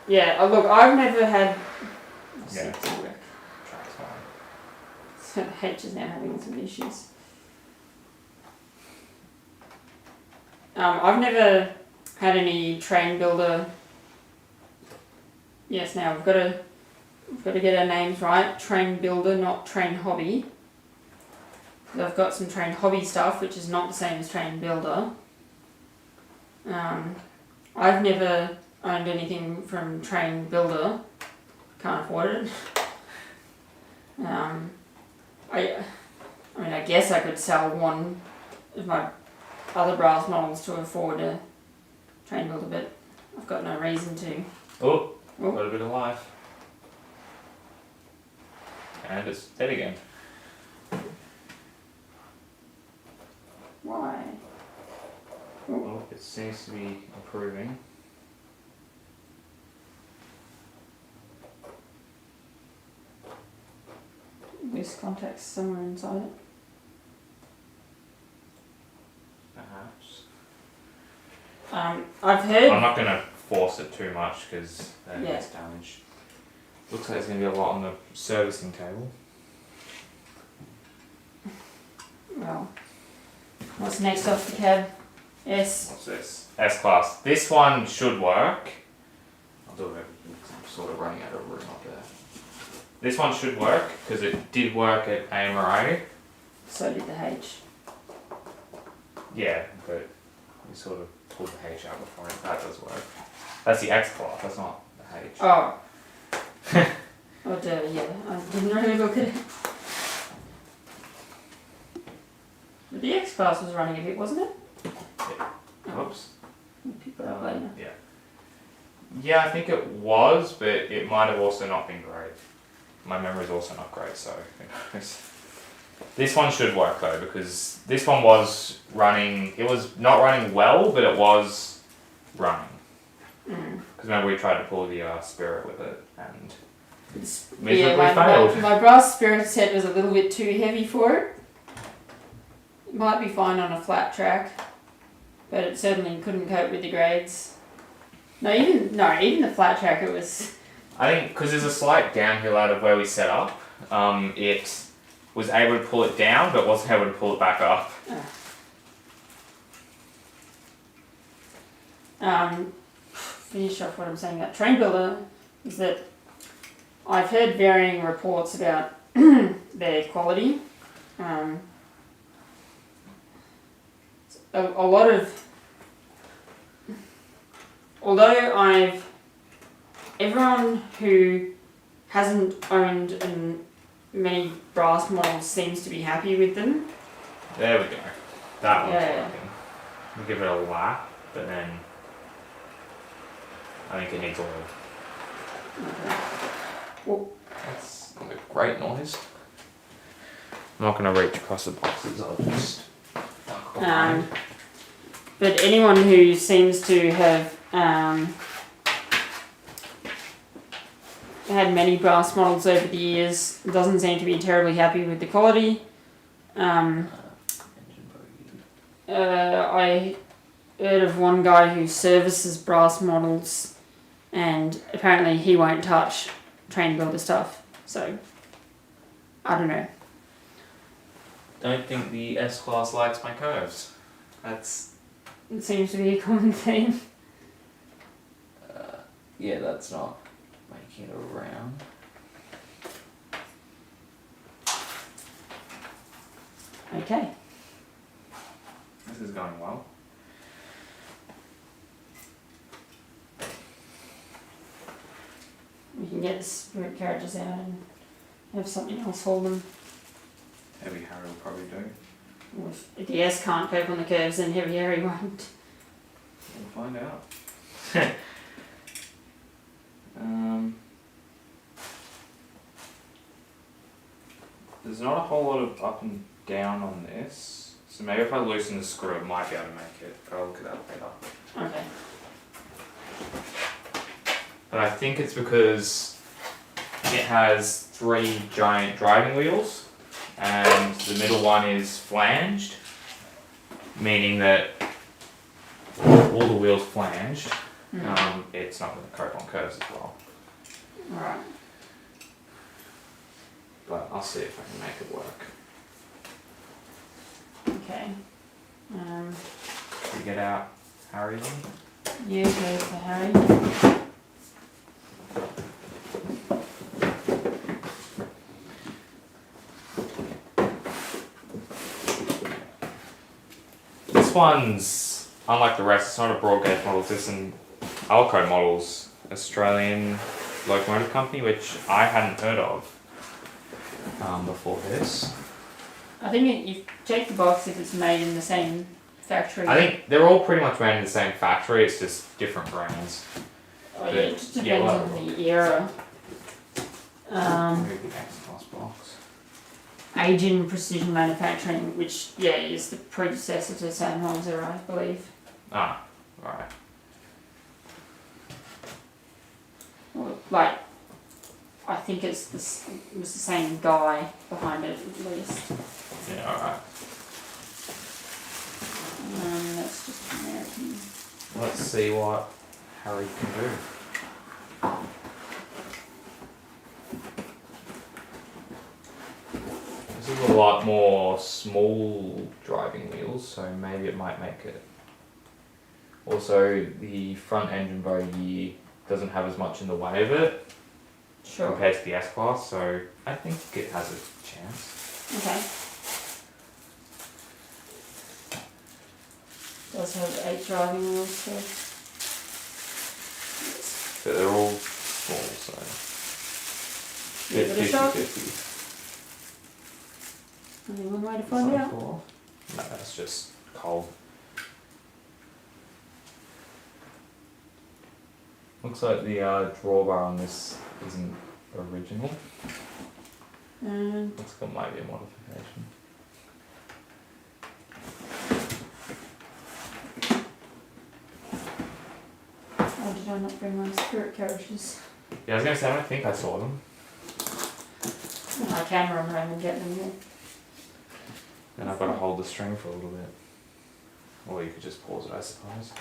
[SPEAKER 1] Yeah, look, I've never had...
[SPEAKER 2] Yeah. Track's fine.
[SPEAKER 1] H is now having some issues. I've never had any train builder... Yes, now we've got to get our names right. Train builder, not train hobby. I've got some train hobby stuff, which is not the same as train builder. I've never owned anything from train builder. Can't afford it. I mean, I guess I could sell one of my other brass models to afford a train builder, but I've got no reason to.
[SPEAKER 2] Oh, got a bit of life. And it's dead again.
[SPEAKER 1] Why?
[SPEAKER 2] Well, it seems to be improving.
[SPEAKER 1] This contact's somewhere inside it.
[SPEAKER 2] Perhaps.
[SPEAKER 1] I've heard.
[SPEAKER 2] I'm not going to force it too much because then
[SPEAKER 1] Yeah.
[SPEAKER 2] it's damaged. Looks like there's going to be a lot on the servicing table.
[SPEAKER 1] Well, what's next off the cab? S.
[SPEAKER 2] What's this? S class. This one should work. I'll do it. I'm sort of running out of room up there. This one should work because it did work at AMRA.
[SPEAKER 1] So did the H.
[SPEAKER 2] Yeah, but we sort of pulled the H out before it. That does work. That's the X class. That's not the H.
[SPEAKER 1] Oh. Oh, duh, yeah. I didn't really look at it. But the X class was running a bit, wasn't it?
[SPEAKER 2] Yeah. Oops.
[SPEAKER 1] We'll pick that up later.
[SPEAKER 2] Yeah. Yeah, I think it was, but it might have also not been great. My memory's also not great, so who knows. This one should work though, because this one was running, it was not running well, but it was running. Because remember we tried to pull the Spirit with it, and miserably failed.
[SPEAKER 1] My brass Spirit set was a little bit too heavy for it. It might be fine on a flat track, but it certainly couldn't cope with the grades. Even the flat track, it was...
[SPEAKER 2] I think because there's a slight downhill out of where we set up, it was able to pull it down, but wasn't able to pull it back up.
[SPEAKER 1] Finish off what I'm saying about train builder is that I've heard varying reports about their quality. A lot of, although everyone who hasn't owned many brass models seems to be happy with them.
[SPEAKER 2] There we go. That one's
[SPEAKER 1] Yeah.
[SPEAKER 2] working. We'll give it a lap, but then I think it needs oil.
[SPEAKER 1] Okay. Well,
[SPEAKER 2] That's a great noise. I'm not going to reach across the boxes, I'll just duck behind.
[SPEAKER 1] but anyone who seems to have had many brass models over the years doesn't seem to be terribly happy with the quality. I heard of one guy who services brass models, and apparently he won't touch train builder stuff. So I don't know.
[SPEAKER 2] Don't think the S-Class likes my curves.
[SPEAKER 1] It seems to be a common theme.
[SPEAKER 2] Yeah, that's not making it around.
[SPEAKER 1] Okay.
[SPEAKER 2] This is going well.
[SPEAKER 1] We can get the spirit carriages out and have something else hold them.
[SPEAKER 2] Heavy Harry will probably do.
[SPEAKER 1] Or if the S can't cope on the curves, then Heavy Harry won't.
[SPEAKER 2] We'll find out. There's not a whole lot of up and down on this, so maybe if I loosen the screw it might be able to make it, but I'll look at that later.
[SPEAKER 1] Okay.
[SPEAKER 2] But I think it's because it has 3 giant driving wheels and the middle one is flanged, meaning that all the wheels flanged. It's not going to cope on curves as well.
[SPEAKER 1] Alright.
[SPEAKER 2] But I'll see if I can make it work.
[SPEAKER 1] Okay.
[SPEAKER 2] Can we get out Harry then?
[SPEAKER 1] Yeah, go for Harry.
[SPEAKER 2] This one's, unlike the rest, it's not a broad gauge model, it's just an Alco Models, Australian locomotive company, which I hadn't heard of before this.
[SPEAKER 1] I think you check the box if it's made in the same factory.
[SPEAKER 2] I think they're all pretty much made in the same factory, it's just different brands.
[SPEAKER 1] Oh, yeah, it just depends on the era.
[SPEAKER 2] Maybe the X-Class box.
[SPEAKER 1] Asian Precision Manufacturing, which, yeah, is the predecessor to Sennheiser, I believe.
[SPEAKER 2] Ah, right.
[SPEAKER 1] Or, like, I think it was the same guy behind it, at least.
[SPEAKER 2] Yeah, alright.
[SPEAKER 1] That's just American.
[SPEAKER 2] Let's see what Harry can do. This is a lot more small driving wheels, so maybe it might make it. Also, the front engine bogey doesn't have as much in the way of it compared to the S-Class, so I think it has a chance.
[SPEAKER 1] Okay. Does have 8 driving wheels, so.
[SPEAKER 2] But they're all small, so.
[SPEAKER 1] Give it a shot.
[SPEAKER 2] 50-50.
[SPEAKER 1] Only one way to find out.
[SPEAKER 2] No, that's just cold. Looks like the drawbar on this isn't original. Looks like it might be a modification.
[SPEAKER 1] Oh, did I not bring my spirit carriages?
[SPEAKER 2] Yeah, I was gonna say, I don't think I saw them.
[SPEAKER 1] My camera, I'm home and get them yet.
[SPEAKER 2] Then I've got to hold the string for a little bit. Or you could just pause it, I suppose.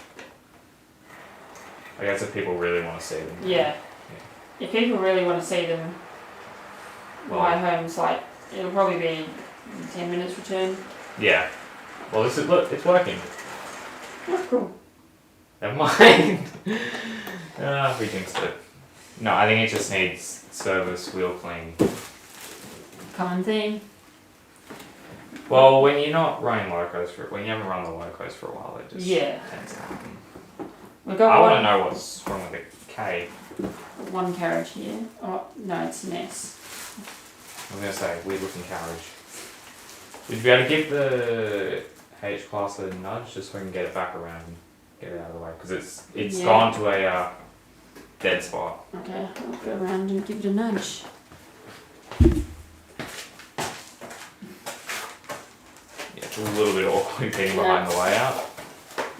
[SPEAKER 2] I guess if people really want to see them.
[SPEAKER 1] Yeah. If people really want to see them, my home's like It'll probably be 10 minutes return.
[SPEAKER 2] Yeah. Well, look, it's working.
[SPEAKER 1] Oh, cool.
[SPEAKER 2] Never mind. We jinxed it. No, I think it just needs service, wheel clean.
[SPEAKER 1] Common theme.
[SPEAKER 2] Well, when you're not running locos when you haven't run the locos for a while, it just tends to happen.
[SPEAKER 1] We've got
[SPEAKER 2] I want to know what's wrong with the K.
[SPEAKER 1] one carriage here. Oh, no, it's an S.
[SPEAKER 2] I was going to say, weird looking carriage. Would you be able to give the H class a nudge just so we can get it back around and get it out of the way? Because it's gone to a dead spot.
[SPEAKER 1] Okay, I'll go around and give it a nudge.
[SPEAKER 2] Yeah, it's a little bit awkward getting behind the layout.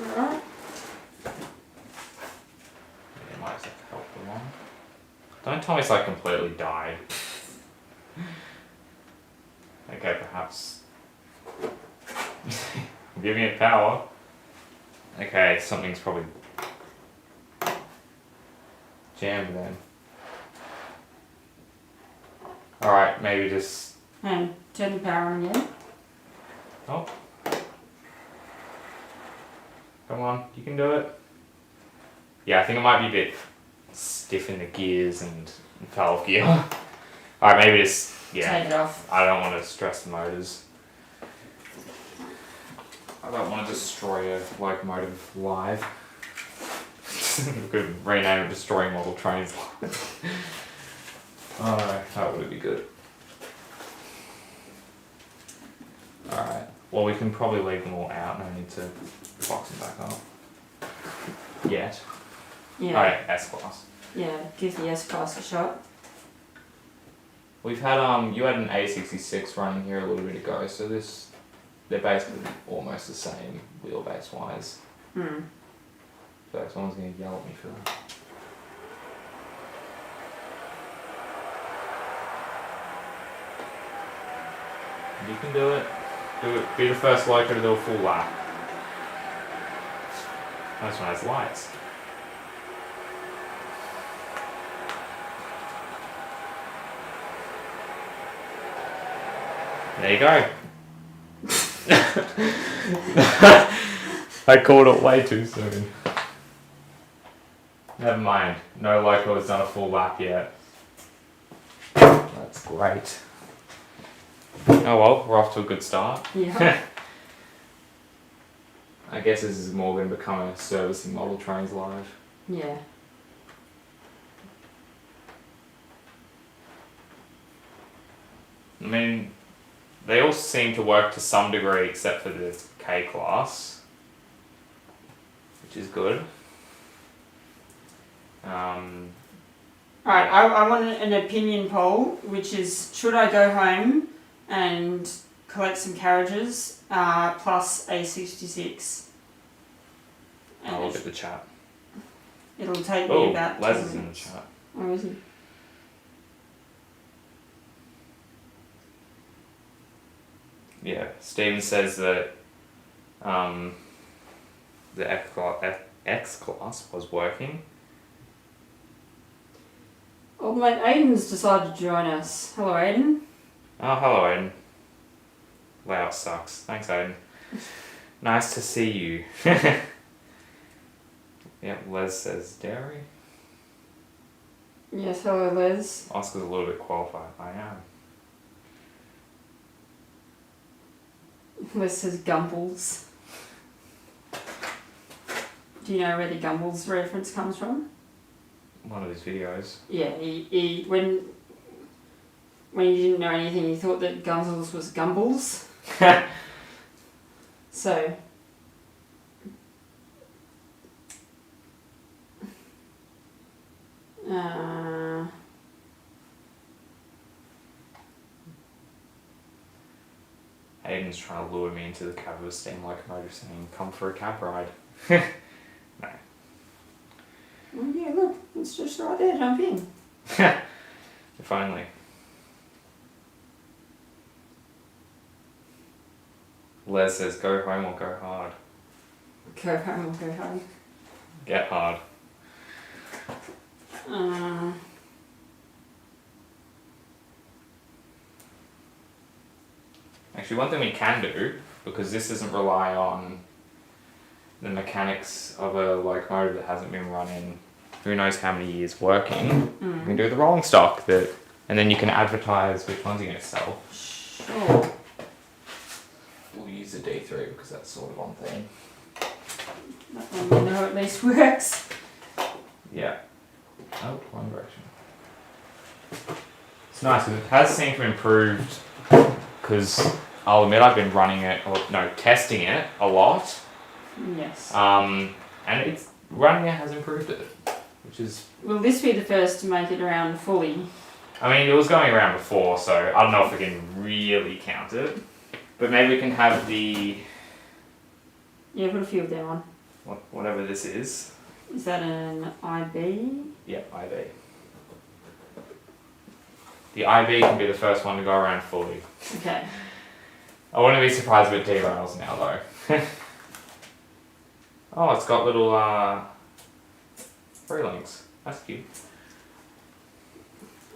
[SPEAKER 1] Alright.
[SPEAKER 2] Yeah, might just have to help them on. Don't tell me it's like completely died. Okay, perhaps. I'm giving it power. Okay, something's probably jammed then. Alright, maybe just.
[SPEAKER 1] Hang on, turn the power on again.
[SPEAKER 2] Oh. Come on, you can do it. Yeah, I think it might be a bit stiff in the gears and valve gear. Alright, maybe just. Yeah.
[SPEAKER 1] Take it off.
[SPEAKER 2] I don't want to stress the motors. I don't want to destroy a locomotive live. We could rename it Destroying Model Trains Live. Oh, that would be good. Alright, well we can probably leave them all out, no need to box them back up. Yet.
[SPEAKER 1] Yeah.
[SPEAKER 2] Alright, S-Class.
[SPEAKER 1] Yeah, give the S-Class a shot.
[SPEAKER 2] We've had, you had an A66 running here a little bit ago, so they're basically almost the same wheelbase wise.
[SPEAKER 1] Hmm.
[SPEAKER 2] So someone's going to yell at me for that. You can do it. Do it. Be the first loco to do a full lap. This one has lights. There you go. I called it way too soon. Never mind. No loco has done a full lap yet. That's great. Oh well, we're off to a good start.
[SPEAKER 1] Yeah.
[SPEAKER 2] I guess this is more going to become a servicing model trains live.
[SPEAKER 1] Yeah.
[SPEAKER 2] I mean, they all seem to work to some degree except for the K class, which is good.
[SPEAKER 1] Alright, I want an opinion poll, which is, should I go home and collect some carriages, plus A66? And
[SPEAKER 2] I'll look at the chat.
[SPEAKER 1] it'll take me
[SPEAKER 2] Oh,
[SPEAKER 1] about 2
[SPEAKER 2] Les
[SPEAKER 1] minutes.
[SPEAKER 2] is in the chat.
[SPEAKER 1] Oh, is he?
[SPEAKER 2] Yeah, Steven says that the X class was working.
[SPEAKER 1] Old mate Aiden's decided to join us. Hello, Aiden.
[SPEAKER 2] Oh, hello, Aiden. Layout sucks. Thanks, Aiden. Nice to see you. Yep, Les says dairy.
[SPEAKER 1] Yes, hello, Les.
[SPEAKER 2] Oscar's a little bit qualified. I am.
[SPEAKER 1] Les says Gumballs. Do you know where the Gumballs reference comes from?
[SPEAKER 2] One of his videos.
[SPEAKER 1] Yeah, he when he didn't know anything, he thought that Gumballs was Gumballs. So,
[SPEAKER 2] Aiden's trying to lure me into the cab of a steam locomotive saying, come for a cab ride. No.
[SPEAKER 1] well, yeah, look, it's just right there, jump in.
[SPEAKER 2] If only. Les says, go home or go hard.
[SPEAKER 1] Go home or go home.
[SPEAKER 2] Get hard. Actually, one thing we can do, because this doesn't rely on the mechanics of a locomotive that hasn't been run in who knows how many years working, we can do the rolling stock and then you can advertise which ones you're going to sell.
[SPEAKER 1] Sure.
[SPEAKER 2] We'll use the D3 because that's sort of on theme.
[SPEAKER 1] That one we know at least works.
[SPEAKER 2] Yeah. Oh, one direction. It's nice because it has seemed to improve, because I'll admit I've been testing it a lot.
[SPEAKER 1] Yes.
[SPEAKER 2] And running it has improved it, which is...
[SPEAKER 1] Will this be the first to make it around fully?
[SPEAKER 2] I mean, it was going around before, so I don't know if we can really count it. But maybe we can have the...
[SPEAKER 1] Yeah, put a few of them on.
[SPEAKER 2] Whatever this is.
[SPEAKER 1] Is that an IB?
[SPEAKER 2] Yep, IB. The IB can be the first one to go around fully.
[SPEAKER 1] Okay.
[SPEAKER 2] I wouldn't be surprised if it derails now, though. Oh, it's got little free links. That's cute.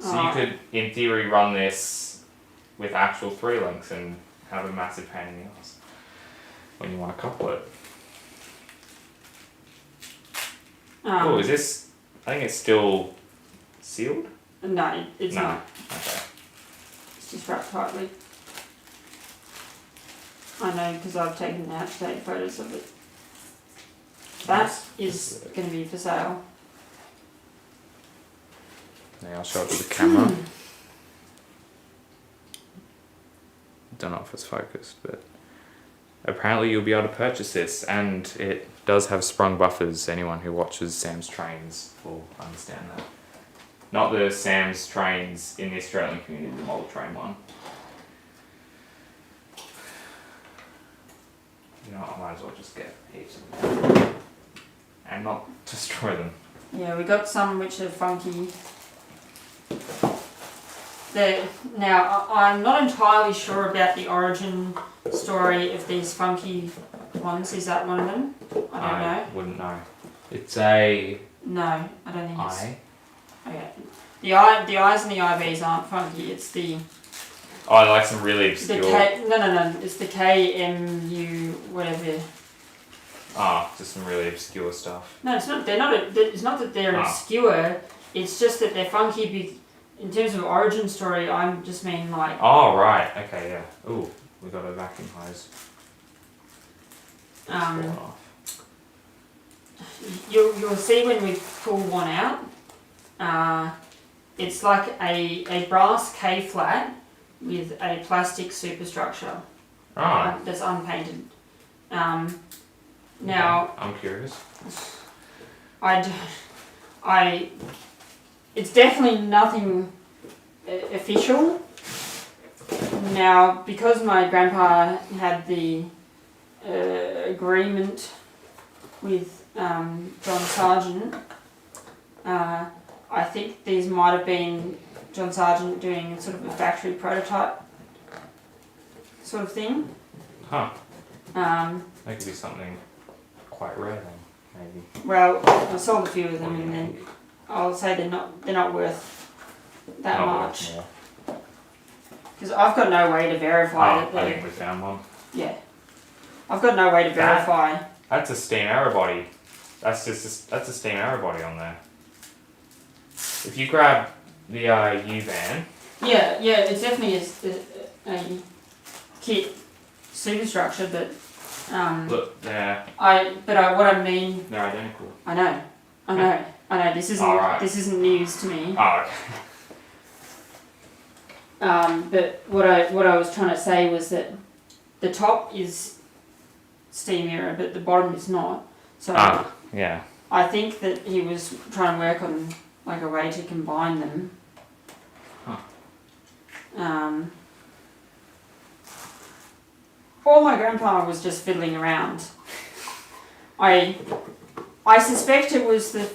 [SPEAKER 2] So you could, in theory, run this with actual 3 links and have a massive pain in the ass when you want to couple it. Oh, is this... I think it's still sealed?
[SPEAKER 1] No, it's not.
[SPEAKER 2] Okay.
[SPEAKER 1] It's just wrapped tightly. I know because I've taken out to take photos of it. That is going to be for sale.
[SPEAKER 2] Yeah, I'll show it to the camera. Don't know if it's focused, but apparently you'll be able to purchase this, and it does have sprung buffers. Anyone who watches Sam's Trains will understand that. Not the Sam's Trains in the Australian community, the model train one. You know what, I might as well just get heaps of them and not destroy them.
[SPEAKER 1] Yeah, we got some which are funky. Now, I'm not entirely sure about the origin story of these funky ones. Is that one of them? I don't know.
[SPEAKER 2] Wouldn't know. It's a...
[SPEAKER 1] No, I don't think it's...
[SPEAKER 2] I?
[SPEAKER 1] Okay. The I's and the IBs aren't funky. It's the...
[SPEAKER 2] Oh, I like some really obscure...
[SPEAKER 1] No. It's the KMU whatever.
[SPEAKER 2] Ah, just some really obscure stuff.
[SPEAKER 1] No, it's not. They're not. It's not that they're obscure. It's just that they're funky. In terms of origin story, I just mean like...
[SPEAKER 2] Oh, right. Okay, yeah. Ooh, we got a vacuum hose.
[SPEAKER 1] You'll see when we pull one out, it's like a brass K-flat with a plastic superstructure that's unpainted. Now...
[SPEAKER 2] I'm curious.
[SPEAKER 1] It's definitely nothing official. Now, because my grandpa had the agreement with John Sargent, I think these might have been John Sargent doing sort of a factory prototype sort of thing.
[SPEAKER 2] Huh.
[SPEAKER 1] That
[SPEAKER 2] could be something quite rare then, maybe.
[SPEAKER 1] Well, I sold a few of them, and then I'll say they're not worth that much. Because I've got no way to verify that.
[SPEAKER 2] I think we found one.
[SPEAKER 1] Yeah, I've got no way to verify.
[SPEAKER 2] That's a steam arrow body. That's a steam arrow body on there. If you grab the U-van.
[SPEAKER 1] Yeah, it's definitely a kit superstructure, but
[SPEAKER 2] look there.
[SPEAKER 1] what I mean.
[SPEAKER 2] They're identical.
[SPEAKER 1] I know. This isn't news to me.
[SPEAKER 2] Oh, okay.
[SPEAKER 1] But what I was trying to say was that the top is steam era, but the bottom is not. So
[SPEAKER 2] yeah.
[SPEAKER 1] I think that he was trying to work on like a way to combine them.
[SPEAKER 2] Huh.
[SPEAKER 1] Or my grandpa was just fiddling around. I suspect it was the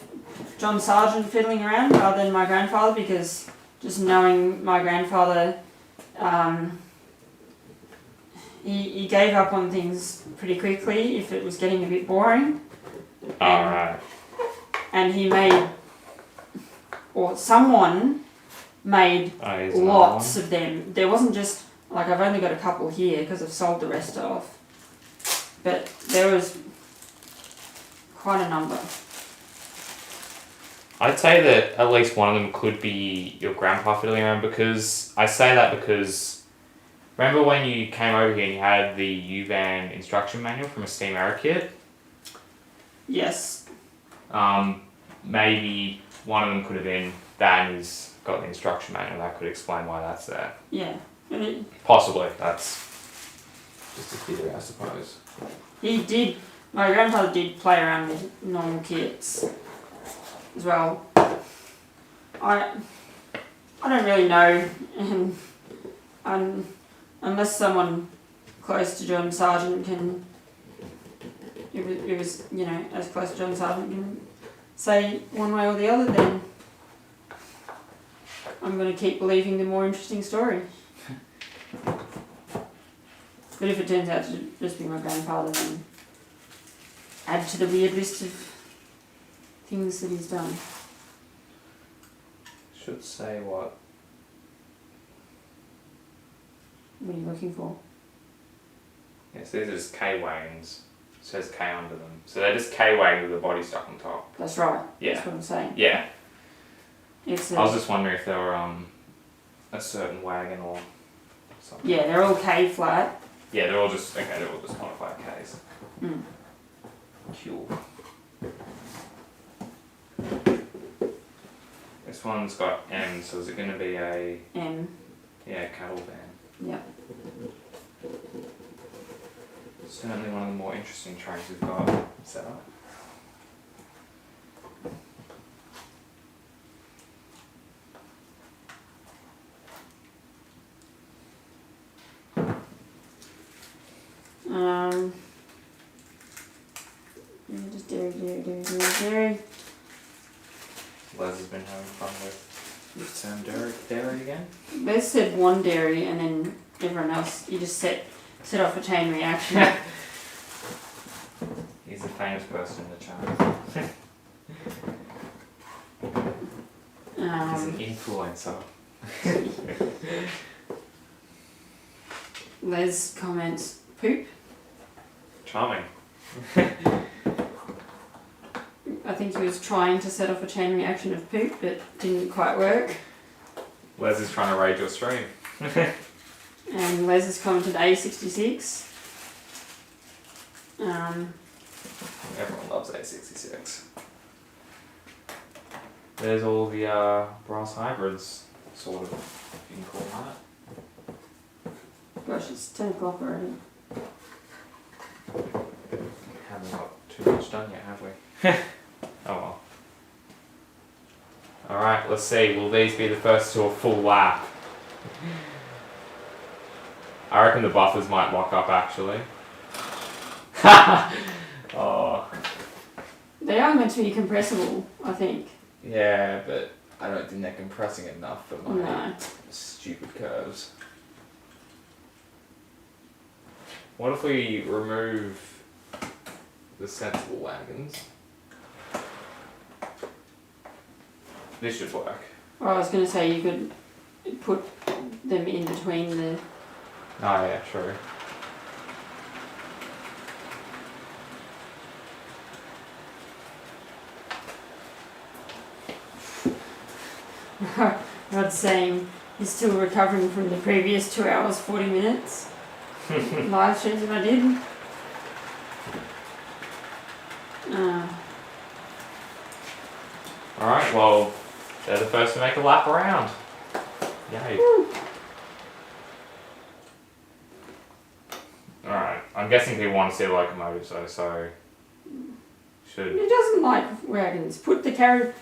[SPEAKER 1] John Sargent fiddling around rather than my grandfather, because just knowing my grandfather, he gave up on things pretty quickly if it was getting a bit boring.
[SPEAKER 2] Alright.
[SPEAKER 1] And he made, or someone made lots of them. There wasn't just Like I've only got a couple here because I've sold the rest off. But there was quite a number.
[SPEAKER 2] I'd say that at least one of them could be your grandpa fiddling around, because I say that because remember when you came over here and you had the U-Van instruction manual from a Steam Era kit?
[SPEAKER 1] Yes.
[SPEAKER 2] Maybe one of them could have been that, and he's got the instruction manual. That could explain why that's there.
[SPEAKER 1] Yeah.
[SPEAKER 2] Possibly. That's just a theory, I suppose.
[SPEAKER 1] My grandfather did play around with normal kits as well. I don't really know, and unless someone close to John Sargent can, it was as close to John Sargent can say one way or the other, then I'm going to keep believing the more interesting story. But if it turns out to just be my grandfather, then add to the weird list of things that he's done.
[SPEAKER 2] Should say what?
[SPEAKER 1] What are you looking for?
[SPEAKER 2] Yes, these are just K-Wagons. It says K under them. So they're just K-Wagons with the body stuck on top.
[SPEAKER 1] That's right.
[SPEAKER 2] Yeah.
[SPEAKER 1] That's what I'm saying.
[SPEAKER 2] Yeah.
[SPEAKER 1] I
[SPEAKER 2] was just wondering if they were a certain wagon or something.
[SPEAKER 1] Yeah, they're all K flat.
[SPEAKER 2] Yeah, they're all just modified Ks.
[SPEAKER 1] Mm.
[SPEAKER 2] Cool. This one's got M, so is it going to be a...
[SPEAKER 1] M.
[SPEAKER 2] Yeah, cattle van.
[SPEAKER 1] Yep.
[SPEAKER 2] Certainly one of the more interesting trains we've got set up.
[SPEAKER 1] Just dairy.
[SPEAKER 2] Les has been having fun with term dairy again.
[SPEAKER 1] Les said one dairy, and then everyone else, you just set off a chain reaction.
[SPEAKER 2] He's a famous person in the channel. He's an influencer.
[SPEAKER 1] Les comments, poop.
[SPEAKER 2] Charming.
[SPEAKER 1] I think he was trying to set off a chain reaction of poop, but didn't quite work.
[SPEAKER 2] Les is trying to raid your stream.
[SPEAKER 1] And Les has commented A66.
[SPEAKER 2] Everyone loves A66. There's all the brass hybrids, sort of, if you can call that.
[SPEAKER 1] Gosh, it's 10 o'clock already.
[SPEAKER 2] Haven't got too much done yet, have we? Oh well. Alright, let's see. Will these be the first to a full lap? I reckon the buffers might lock up, actually. Oh.
[SPEAKER 1] They are meant to be compressible, I think.
[SPEAKER 2] Yeah, but I don't think they're compressing enough for my
[SPEAKER 1] No.
[SPEAKER 2] stupid curves. What if we remove the sensible wagons? This should work.
[SPEAKER 1] Or I was going to say you could put them in between the...
[SPEAKER 2] Oh yeah, true.
[SPEAKER 1] Rod's saying he's still recovering from the previous 2 hours 40 minutes live streams that I did.
[SPEAKER 2] Alright, well, they're the first to make a lap around. Yay. Alright, I'm guessing people want to see the locomotives though, so should...
[SPEAKER 1] He doesn't like wagons. Put the carriage...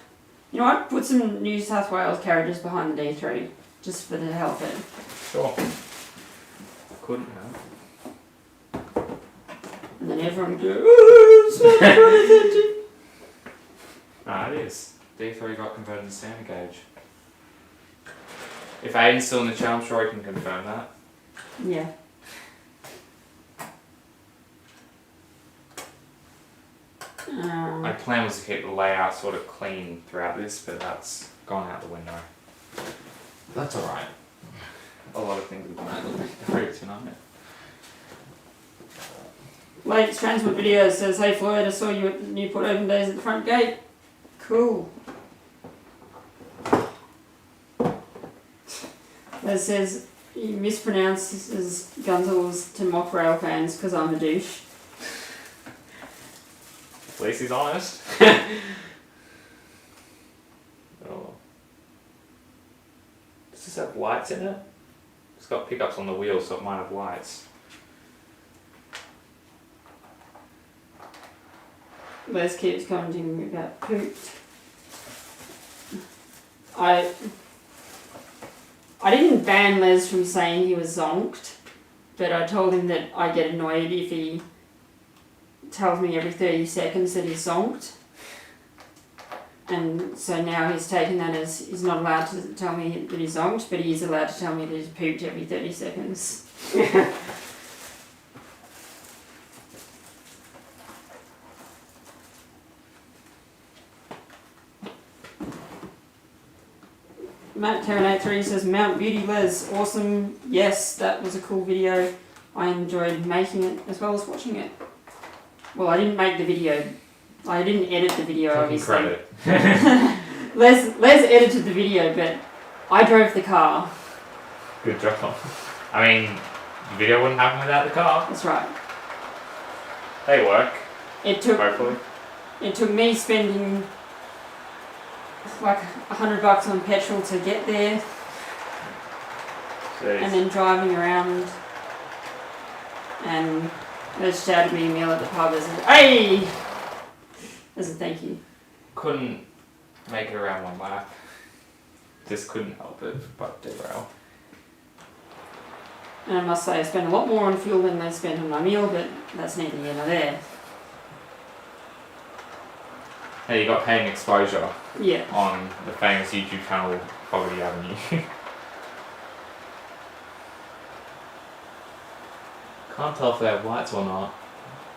[SPEAKER 1] You know what? Put some New South Wales carriages behind the D3, just for the hell of it.
[SPEAKER 2] Sure. Couldn't have.
[SPEAKER 1] And then everyone would go, oh, it's not very
[SPEAKER 2] Ah, it is. D3 got converted to standard gauge. If Aiden's still in the chat, I'm sure he can confirm that.
[SPEAKER 1] Yeah.
[SPEAKER 2] My plan was to keep the layout sort of clean throughout this, but that's gone out the window. That's alright. a lot of things we've done through tonight.
[SPEAKER 1] Lake's transport video says, "Hey Floyd, I saw you at Newport Open Days at the front gate." Cool. That says he mispronounces Gunzels to mock rail fans because I'm a douche.
[SPEAKER 2] At least he's honest. Oh. Does this have lights in it? It's got pickups on the wheels, so it might have lights.
[SPEAKER 1] Les keeps commenting about pooped. I didn't ban Les from saying he was zonked, but I told him that I get annoyed if he tells me every 30 seconds that he's zonked. And so now he's taken that as he's not allowed to tell me that he's zonked, but he is allowed to tell me that he's pooped every 30 seconds. Matt Terminator says, "Mount Beauty Les, awesome. Yes, that was a cool video. I enjoyed making it as well as watching it." Well, I didn't make the video. I didn't edit the video, obviously.
[SPEAKER 2] Credit.
[SPEAKER 1] Les edited the video, but I drove the car.
[SPEAKER 2] Good job. I mean, the video wouldn't happen without the car.
[SPEAKER 1] That's right.
[SPEAKER 2] They work.
[SPEAKER 1] Hopefully. It took me spending like $100 on petrol to get there.
[SPEAKER 2] Jeez.
[SPEAKER 1] And then driving around, and they shouted me a meal at the pub as a, "Hey!" as a thank you.
[SPEAKER 2] Couldn't make it around one lap. Just couldn't help it but derail.
[SPEAKER 1] And I must say I spent a lot more on fuel than they spent on my meal, but that's neither here nor there.
[SPEAKER 2] Hey, you got paying exposure
[SPEAKER 1] Yeah.
[SPEAKER 2] on the famous YouTube channel Poverty Avenue. Can't tell if they have lights or not.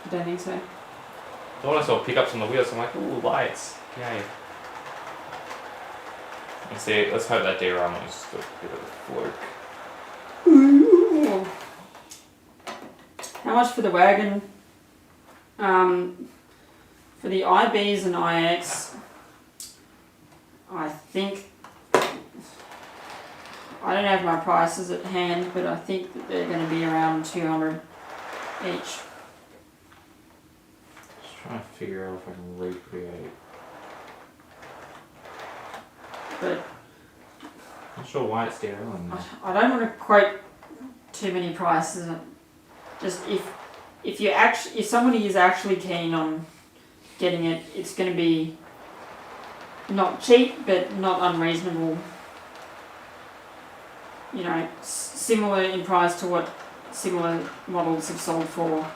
[SPEAKER 1] I don't think so.
[SPEAKER 2] The one I saw pickups on the wheels, I'm like, ooh, lights. Yay. Let's see, let's hope that derailment was just a bit of a fluke.
[SPEAKER 1] Ooh. How much for the wagon? For the IBs and IX, I think, I don't have my prices at hand, but I think that they're going to be around 200 each.
[SPEAKER 2] Just trying to figure out if I can recreate.
[SPEAKER 1] But
[SPEAKER 2] Not sure why it's derailing now.
[SPEAKER 1] I don't want to quote too many prices. Just if somebody is actually keen on getting it, it's going to be not cheap, but not unreasonable. You know, similar in price to what similar models have sold for.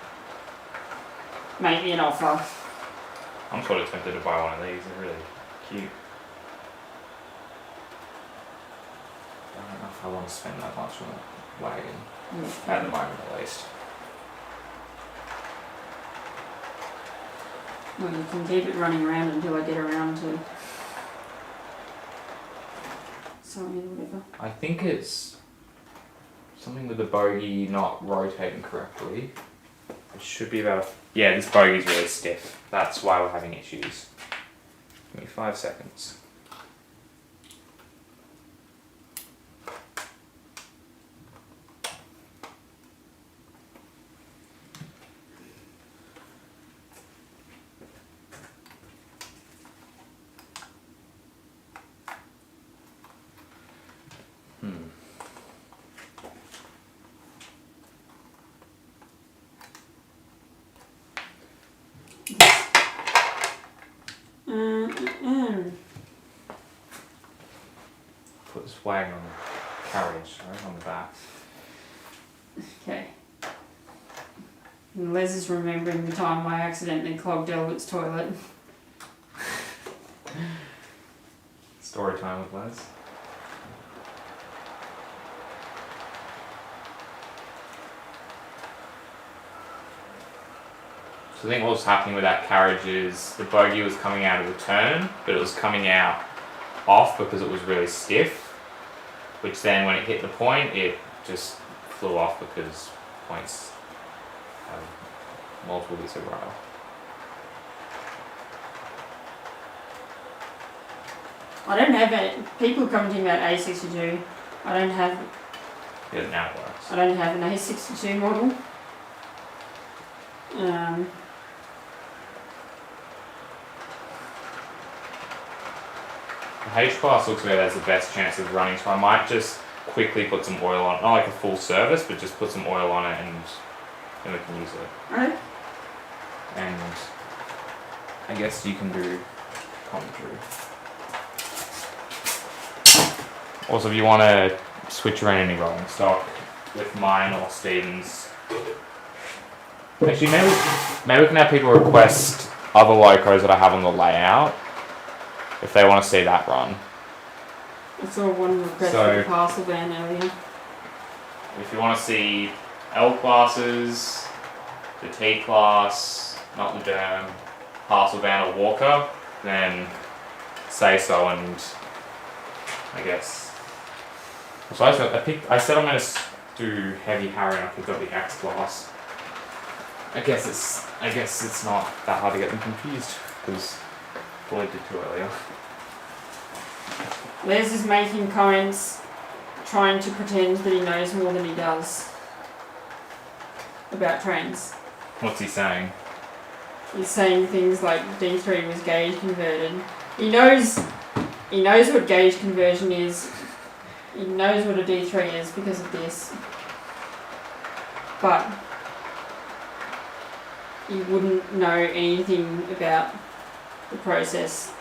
[SPEAKER 1] Make me an offer.
[SPEAKER 2] I'm sort of tempted to buy one of these, they're really cute. I don't know if I want to spend that much on a wagon, at the moment at least.
[SPEAKER 1] Well, you can keep it running around until I get around to selling it or whatever.
[SPEAKER 2] I think it's something with the bogie not rotating correctly. It should be about, yeah, this bogey's really stiff. That's why we're having issues. Give me 5 seconds. Put this wagon on the carriage, sorry, on the back.
[SPEAKER 1] Okay. And Les is remembering the time I accidentally clogged Elbert's toilet.
[SPEAKER 2] Story time with Les. So I think what was happening with that carriage is the bogie was coming out of the turn, but it was coming out off because it was really stiff, which then when it hit the point, it just flew off because points have multiple bits of rail.
[SPEAKER 1] I don't have it. People commenting about A62. I don't have.
[SPEAKER 2] Yeah, now it works.
[SPEAKER 1] I don't have an A62 model.
[SPEAKER 2] The H class looks like it has the best chance of running, so I might just quickly put some oil on it. Not like a full service, but just put some oil on it and then we can use it.
[SPEAKER 1] Alright.
[SPEAKER 2] And I guess you can do commentary. Also, if you want to switch around any rolling stock with mine or Stevens, actually maybe we can have people request other locos that I have on the layout if they want to see that run.
[SPEAKER 1] I saw one request for the parcel van earlier.
[SPEAKER 2] If you want to see L classes, the T class, not the Derm, parcel van or Walker, then say so, and I guess. So I said I'm going to do heavy Harry. I picked up the X class. I guess it's not that hard to get them confused because Floyd did too earlier.
[SPEAKER 1] Les is making comments, trying to pretend that he knows more than he does about trains.
[SPEAKER 2] What's he saying?
[SPEAKER 1] He's saying things like D3 was gauge converted. He knows what gauge conversion is. He knows what a D3 is because of this. But he wouldn't know anything about the process.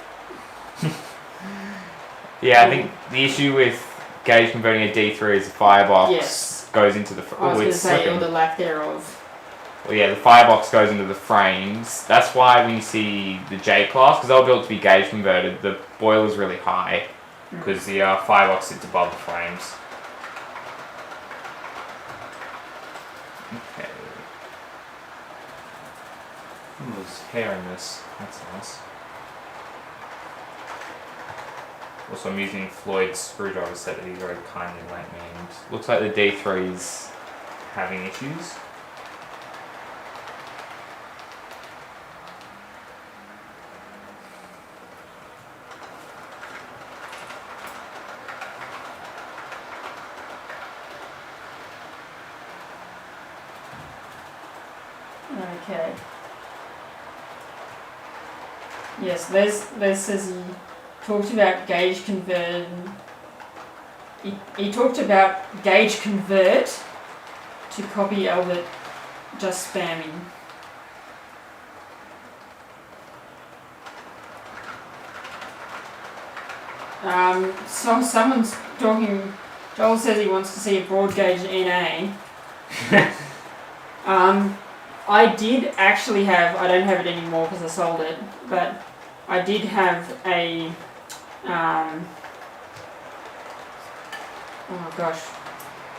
[SPEAKER 2] Yeah, I think the issue with gauge converting a D3 is the firebox goes into the.
[SPEAKER 1] I was going to say, or the lack thereof.
[SPEAKER 2] Well, yeah, the firebox goes into the frames. That's why when you see the J class, because they're built to be gauge converted, the boiler's really high because the firebox sits above the frames. Okay. There's hair in this. That's nice. Also, I'm using Floyd's screwdriver set that he very kindly lent me, and looks like the D3's having issues.
[SPEAKER 1] Okay. Yes, Les says he talked about gauge convert. He talked about gauge convert to copy Albert just spamming. So someone's talking. Joel says he wants to see a broad gauge NA. I did actually have. I don't have it anymore because I sold it, but I did have a. Oh gosh,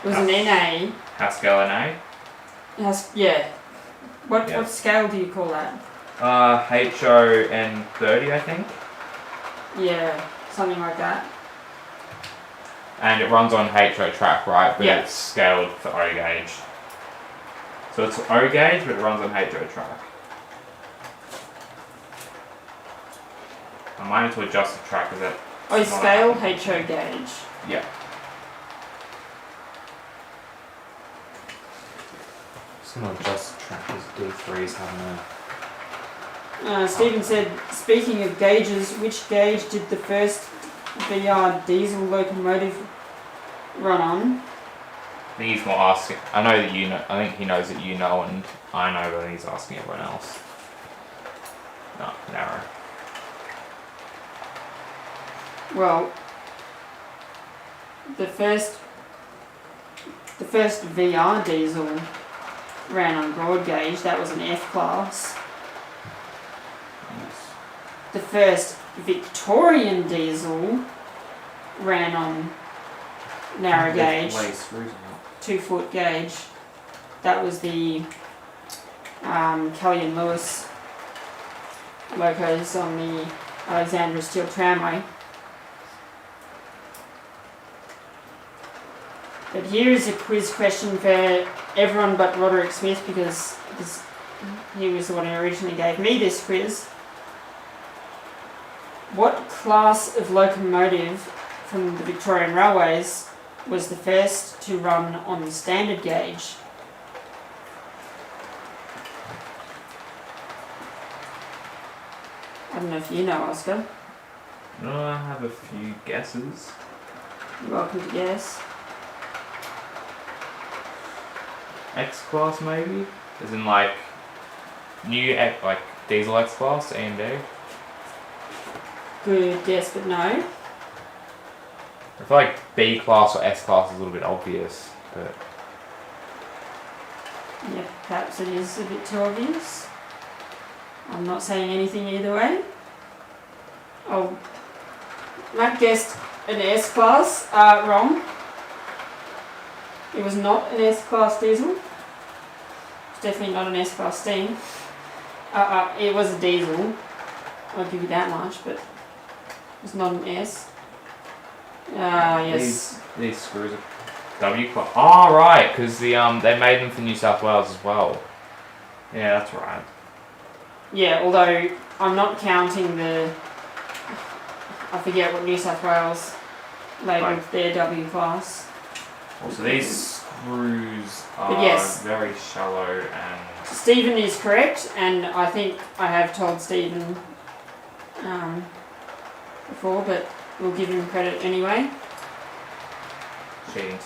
[SPEAKER 1] it was an NA.
[SPEAKER 2] Haskell NA?
[SPEAKER 1] Yeah. What scale do you call that?
[SPEAKER 2] HON30, I think.
[SPEAKER 1] Yeah, something like that.
[SPEAKER 2] And it runs on HO track, right? But
[SPEAKER 1] yeah.
[SPEAKER 2] It's scaled for O gauge. So it's O gauge, but it runs on HO track. I might need to adjust the track because that.
[SPEAKER 1] Oh, scale HO gauge.
[SPEAKER 2] Yeah. Just gonna adjust the track because D3's having a.
[SPEAKER 1] Stephen said, speaking of gauges, which gauge did the first VR diesel locomotive run on?
[SPEAKER 2] I think he's more asking. I know that you know. I think he knows that you know, and I know, but I think he's asking everyone else. No, narrow.
[SPEAKER 1] Well, the first VR diesel ran on broad gauge. That was an F class.
[SPEAKER 2] Yes.
[SPEAKER 1] The first Victorian diesel ran on narrow gauge, 2-foot gauge. That was the Kelly and Lewis locos on the Alexandra Steel Tramway. But here is a quiz question for everyone but Roderick Smith, because he was the one who originally gave me this quiz. What class of locomotive from the Victorian Railways was the first to run on the standard gauge? I don't know if you know, Oscar.
[SPEAKER 2] I have a few guesses.
[SPEAKER 1] You're welcome to guess.
[SPEAKER 2] X class maybe? As in like like diesel X class, AMD.
[SPEAKER 1] Good guess, but no.
[SPEAKER 2] I feel like B class or S class is a little bit obvious, but
[SPEAKER 1] Yeah, perhaps it is a bit too obvious. I'm not saying anything either way. Oh, Matt guessed an S class. Wrong. It was not an S class diesel. It's definitely not an S class steam. It was a diesel. I'll give you that much, but it's not an S. Yes.
[SPEAKER 2] These screws are W class. Oh right, because they made them for New South Wales as well. Yeah, that's right.
[SPEAKER 1] Yeah, although I'm not counting I forget what New South Wales labelled their W class.
[SPEAKER 2] So these screws are
[SPEAKER 1] yes.
[SPEAKER 2] very shallow and...
[SPEAKER 1] Stephen is correct, and I think I have told Stephen before, but we'll give him credit anyway.
[SPEAKER 2] Cheating